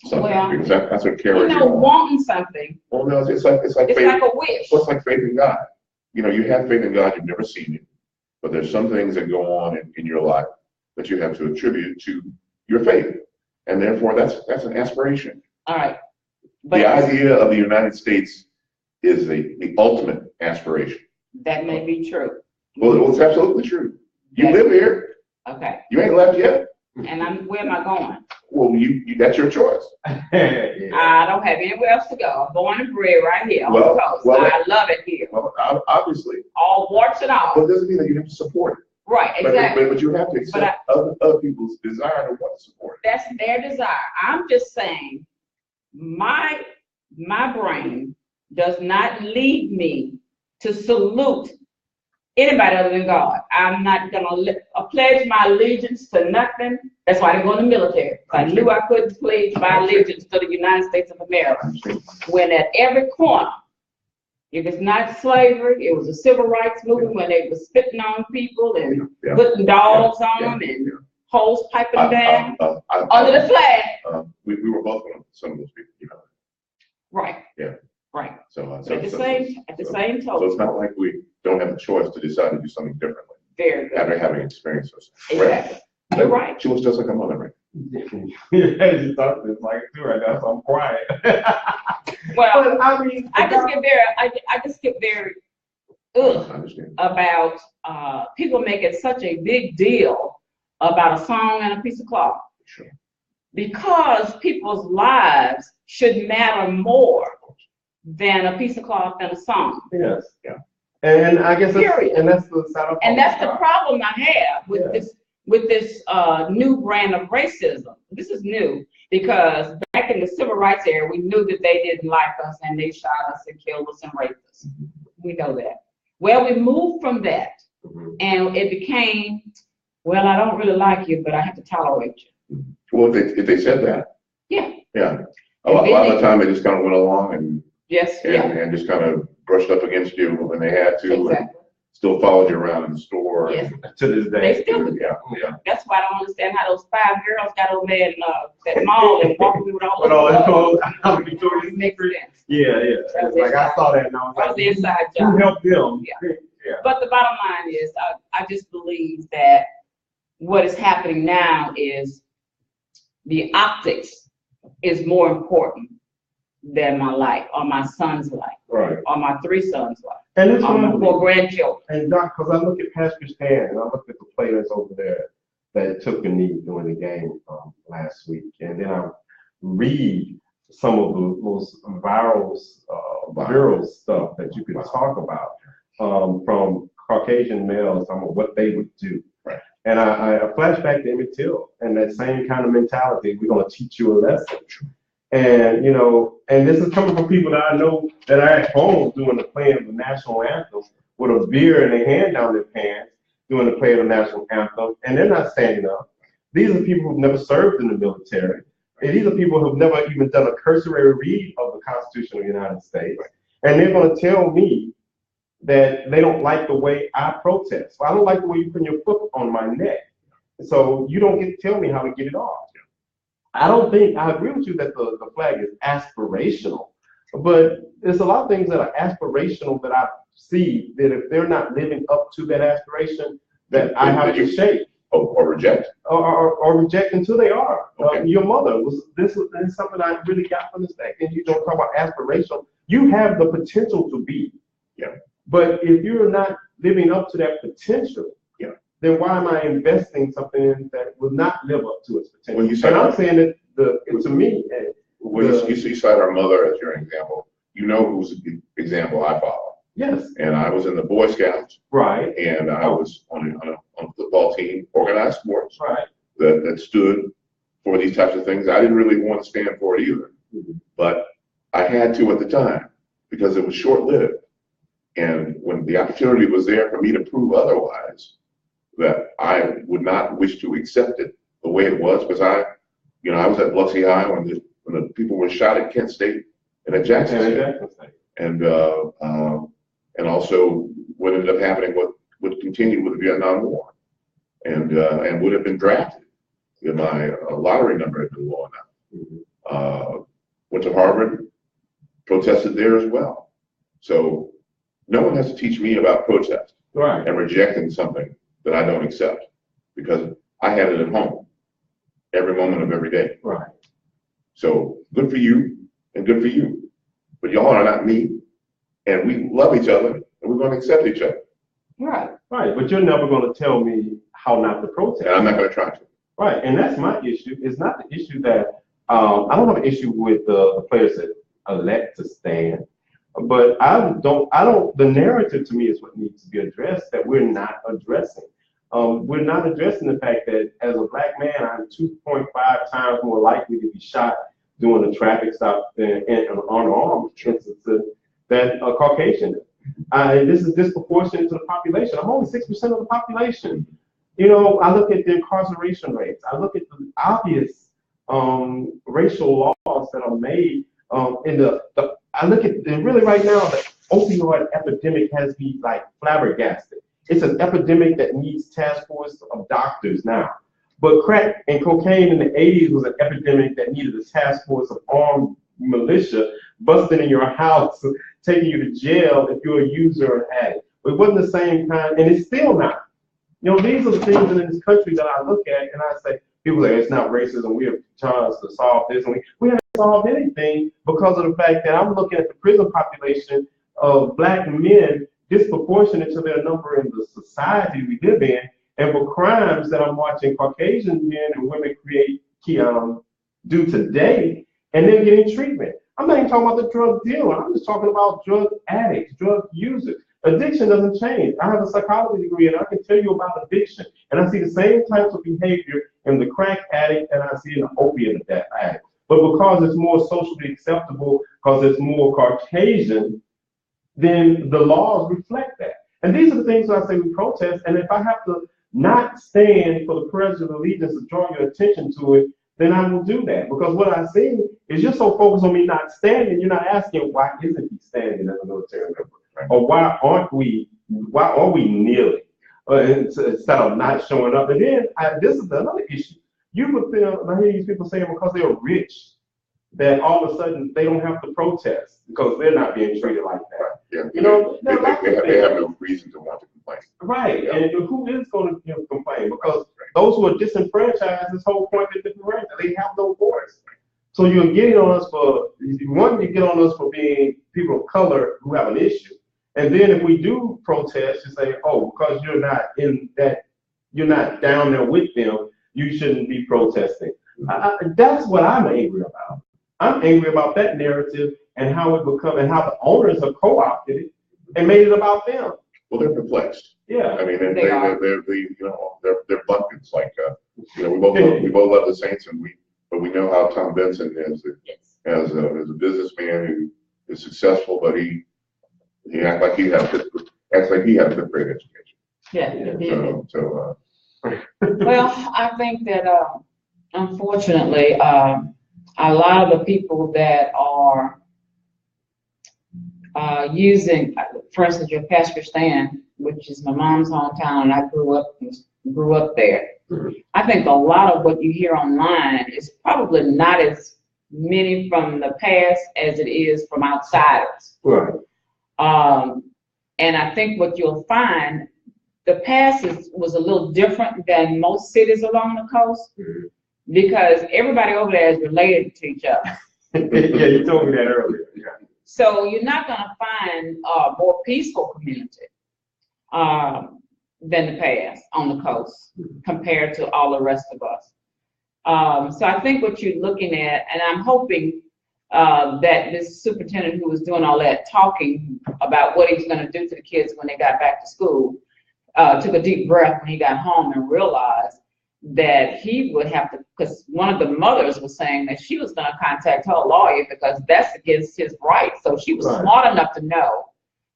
something, Well, because that's what carries you on. Wanting something. Well, no, it's like It's faith. like a wish. Well, it's like faith in God. You know, you have faith in God, you've never seen it, but there's some things that go on in your life that you have to attribute to your faith, and therefore that's an aspiration. All right. But The idea of the United States is the ultimate aspiration. that may be true. Well, it's absolutely true. You Yes. live here. Okay. You ain't left yet. And where am I going? Well, that's your choice. Yeah. I don't have anywhere else to go. I'm born and bred right here on Well, the coast. well, I love it here. Well, obviously, All warts and all. but it doesn't mean that you have to support it. Right, But, exactly. but you have to accept other people's desire to want to support it. That's their desire. I'm just saying, my brain does not lead me to salute anybody other than God. I'm not gonna pledge my allegiance to nothing. That's why I didn't go in the military. I knew I couldn't pledge my allegiance to the United States of America. When at every corner, if it's not slavery, it was a civil rights movement when they were spitting on people and putting dogs on them and holes piping down under the flag. We were both on some of those people, you know. Right. Yeah. Right. So But at the same so token, it's not like we don't have a choice to decide to do something differently very good. after having experienced those. Exactly. You're right. She was just like a mother, right? Yeah, you thought this like too right now, so I'm quiet. Well, But I mean, I just get very I ugh understand. about people making such a big deal about a song and a piece of cloth. Sure. Because people's lives should matter more than a piece of cloth and a song. yes. Yeah. And I guess Period. that's the side of And that's the problem I have with Yeah. this new brand of racism. This is new because back in the civil rights era, we knew that they didn't like us and they shot us and killed us and raped us. We know that. Well, we moved from that and it became, well, I don't really like you, but I have to tolerate you. Well, if they said that. Yeah. Yeah. A lot of the time they just kind of went along and Yes, yeah, and just kind of brushed up against you when they had to, and exactly. still followed you around in the store. Yes. to this They day. still do. Yeah. That's why I don't understand how those 5 girls got over there in that mall and walked with all But all over that the clothes, world. Victoria's It makes Secret. sense. Yeah. That was Like I inside. saw that and I was That was like, the inside who job. helped them? Yeah. Yeah. But the bottom line is, I just believe that what is happening now is the optics is more important than my life or my son's life Right. or my 3 sons' life And it's or my one 4 grandchildren. And Doc, because I look at Pastor Stan and I look at the players over there that took a knee during the game last week, and then I read some of the most viral stuff that you could talk about from Caucasian males, some of what they would do. Right. And I flash back to Emmett Till and that same kind of mentality. We're going to teach you a lesson. And, you know, and this is coming from people that I know that are at home doing the playing of the national anthem with a beer in their hand down their pants, doing the play of the national anthem, and they're not standing up. These are people who've never served in the military. And these are people who've never even done a cursory read of the Constitution of the United States. And they're going to tell me that they don't like the way I protest. Well, I don't like the way you put your foot on my neck. So you don't get to tell me how to get it off. I agree with you that the flag is aspirational, but there's a lot of things that are aspirational that I see that if they're not living up to that aspiration, that I have to shake. Or reject. Or reject until they are. Okay. Your mother this is something I really got from this back. And you don't talk about aspirational. You have the potential to be. Yeah. But if you're not living up to that potential, then why am I investing something in that will not live up to its potential? When you say and I'm saying that to me, when you cite our mother as your example, you know whose example I follow. yes, And I was in the Boy Scouts, right, and I was on a football team, organized sports, Right. that stood for these types of things. I didn't really want to stand for it either, but I had to at the time because it was short-lived. And when the opportunity was there for me to prove otherwise, that I would not wish to accept it the way it was, because I was at Biloxi High when the people were shot at Kent State and at Jackson State, and also what ended up happening, what would continue with the Vietnam War, and would have been drafted if my lottery number had been low enough. Went to Harvard, protested there as well. So no one has to teach me about protest and rejecting something that I don't accept, because I had it at home every moment of every day. Right. So good for you and good for you. But y'all are not me, and we love each other, and we're going to accept each other. Right. Right. But you're never going to tell me how not to protest. And I'm not going to try to. Right. And that's my issue. It's not the issue that I don't have an issue with the players that elect to stand. But the narrative to me is what needs to be addressed that we're not addressing. We're not addressing the fact that as a black man, I'm 2.5 times more likely to be shot during a traffic stop than an unarmed instance than a Caucasian. This is disproportionate to the population. I'm only 6% of the population. You know, I look at the incarceration rates. I look at the obvious racial laws that are made I look at, and really right now, the opioid epidemic has me like flabbergasted. It's an epidemic that needs task force of doctors now. But crack and cocaine in the 80s was an epidemic that needed a task force of armed militia busting in your house, taking you to jail if you're a user or an addict. But it wasn't the same kind, and it's still not. You know, these are the things in this country that I look at and I say, people say it's not racism, we have chance to solve this, and we haven't solved anything because of the fact that I'm looking at the prison population of black men disproportionate to their number in the society we live in, and for crimes that I'm watching Caucasian men and women do today, and then getting treatment. I'm not even talking about the drug dealer. I'm just talking about drug addicts, drug users. Addiction doesn't change. I have a psychology degree, and I can tell you about addiction. And I see the same types of behavior in the crack addict and I see in the opiate addict. But because it's more socially acceptable, because it's more Caucasian, then the laws reflect that. And these are the things that I say we protest. And if I have to not stand for the pledge of allegiance to draw your attention to it, then I will do that. Because what I see is you're so focused on me not standing, you're not asking why isn't he standing as a military member? Or why aren't we kneeling? Instead of not showing up. And then this is another issue. You would feel, I hear these people saying because they're rich, that all of a sudden they don't have to protest because they're not being treated like that. Yeah. You know, they have no reason to want to complain. Right. Yeah. And who is going to complain? Because those who are disenfranchised, this whole point is different. They have no voice. So you're getting on us for, one, you get on us for being people of color who have an issue. And then if we do protest, you say, oh, because you're not in that, you're not down there with them, you shouldn't be protesting. That's what I'm angry about. I'm angry about that narrative and how it become and how the owners have co-opted it and made it about them. Well, they're perplexed. Yeah, I mean, they're buckets. Like we both love the Saints, but we know how Tom Benson is as a businessman who is successful, but he acts like he had a fifth grade education. Yeah. Well, I think that unfortunately, a lot of the people that are using, for instance, your Pakistan, which is my mom's hometown, and I grew up there. Mm-hmm. I think a lot of what you hear online is probably not as many from the past as it is from outsiders. Right. And I think what you'll find, the past was a little different than most cities along the coast, mm-hmm. because everybody over there is related to each other. Yeah, you told me that earlier. Yeah. So you're not going to find a more peaceful community than the past on the coast compared to all the rest of us. So I think what you're looking at, and I'm hoping that this superintendent who was doing all that talking about what he's going to do to the kids when they got back to school, took a deep breath when he got home and realized that he would have to, because one of the mothers was saying that she was going to contact her lawyer because that's against his rights. So she was smart enough to know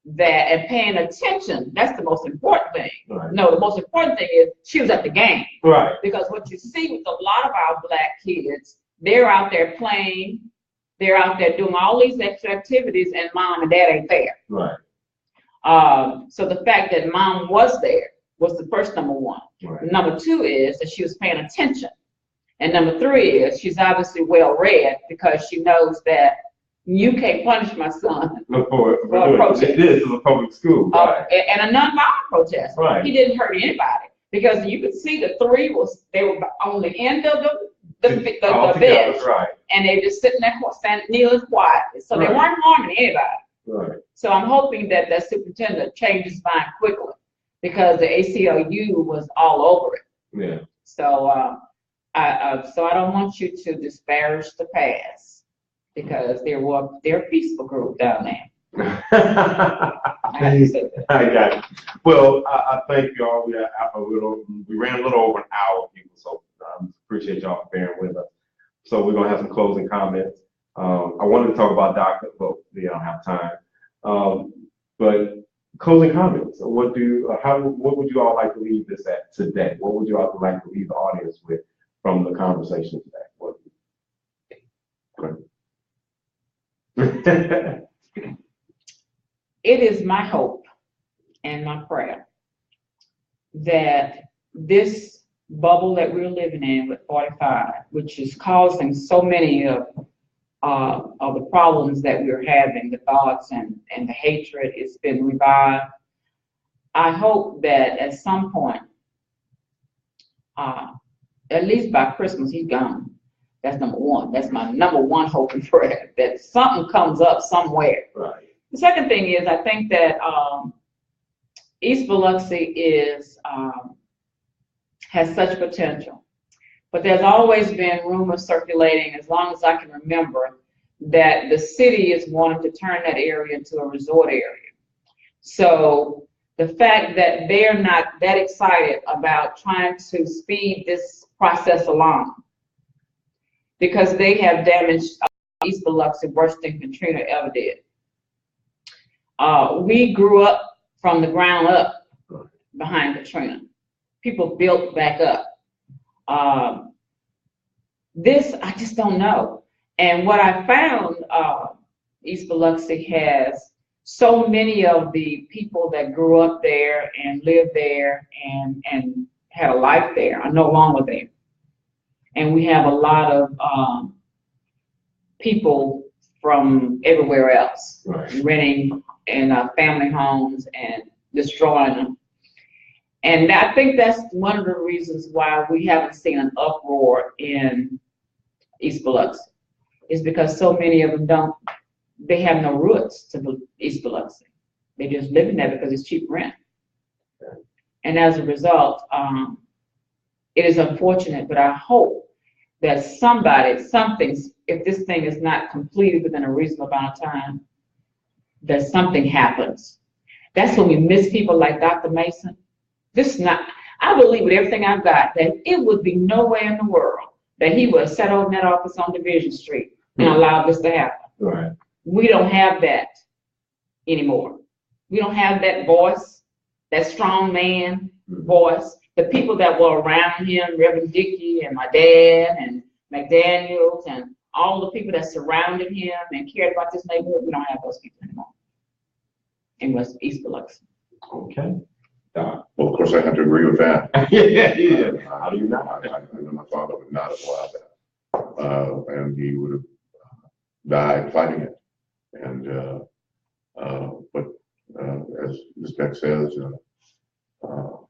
that, and paying attention, that's the most important thing. No, the most important thing is she was at the game. Because what you see with a lot of our Black kids, they're out there playing, they're out there doing all these extra activities, and mom and dad ain't there. So the fact that mom was there was the first number one. Number two is that she was paying attention. And number three is she's obviously well read, because she knows that you can't punish my son for a protest. This is a public school. And a nonviolent protest. He didn't hurt anybody, because you could see the three they were on the end of the bench, and they just sitting there kneeling quietly. So they weren't harming anybody. So I'm hoping that the superintendent changes his mind quickly, because the ACLU was all over it. So so I don't want you to disparage the past, because they're a peaceful group down there. I got it. Well, I thank y'all. We ran a little over an hour, people, so appreciate y'all bearing with us. So we're gonna have some closing comments. I wanted to talk about DACA, but we don't have time. But closing comments. What would you all like to leave this at today? What would you all like to leave the audience with from the conversation today? It is my hope and my prayer that this bubble that we're living in with 45, which is causing so many of the problems that we're having, the thoughts and the hatred, it's been revived. I hope that at some point, at least by Christmas, he's gone. That's number one. That's my number one hope and prayer, that something comes up somewhere. The second thing is, I think that East Biloxi has such potential, but there's always been rumors circulating, as long as I can remember, that the city is wanting to turn that area into a resort area. So the fact that they're not that excited about trying to speed this process along, because they have damaged East Biloxi worse than Katrina ever did. We grew up from the ground up behind Katrina. People built back up. This, I just don't know. And what I found, East Biloxi has so many of the people that grew up there and lived there and had a life there are no longer there. And we have a lot of people from everywhere else renting in family homes and destroying them. And I think that's one of the reasons why we haven't seen an uproar in East Biloxi, is because so many of them they have no roots to East Biloxi. They just live in there because it's cheap rent. And as a result, it is unfortunate, but I hope that if this thing is not completed within a reasonable amount of time, that something happens. That's when we miss people like Dr. Mason. I believe with everything I've got that it would be nowhere in the world that he would have sat over in that office on Division Street and allowed this to happen. We don't have that anymore. We don't have that voice, that strong man voice. The people that were around him, Reverend Dickey and my dad and McDaniels and all the people that surrounded him and cared about this neighborhood, we don't have those people anymore in West East Biloxi. Okay. Well, of course, I have to agree with that. How do you not? I know my father would not have allowed that. And he would have died fighting it. And, but as Ms. Beck says,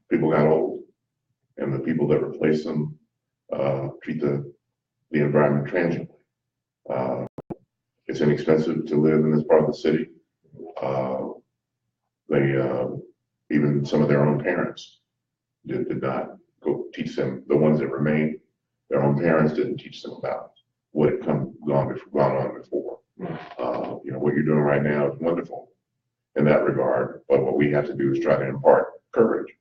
people got old, and the people that replace them treat the environment transiently. It's inexpensive to live in this part of the city. Even some of their own parents did not go teach them, the ones that remained, their own parents didn't teach them about what had gone on before. What you're doing right now is wonderful in that regard, but what we have to do is try to impart courage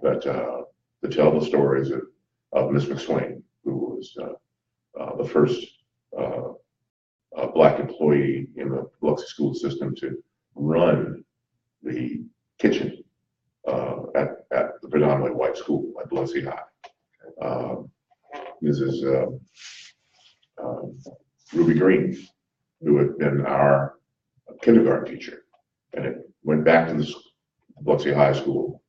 but to tell the stories of Miss McSwain, who was the first Black employee in the Biloxi school system to run the kitchen at the predominantly white school at Biloxi High. Mrs. Ruby Green, who had been our kindergarten teacher, and it went back to the Biloxi High School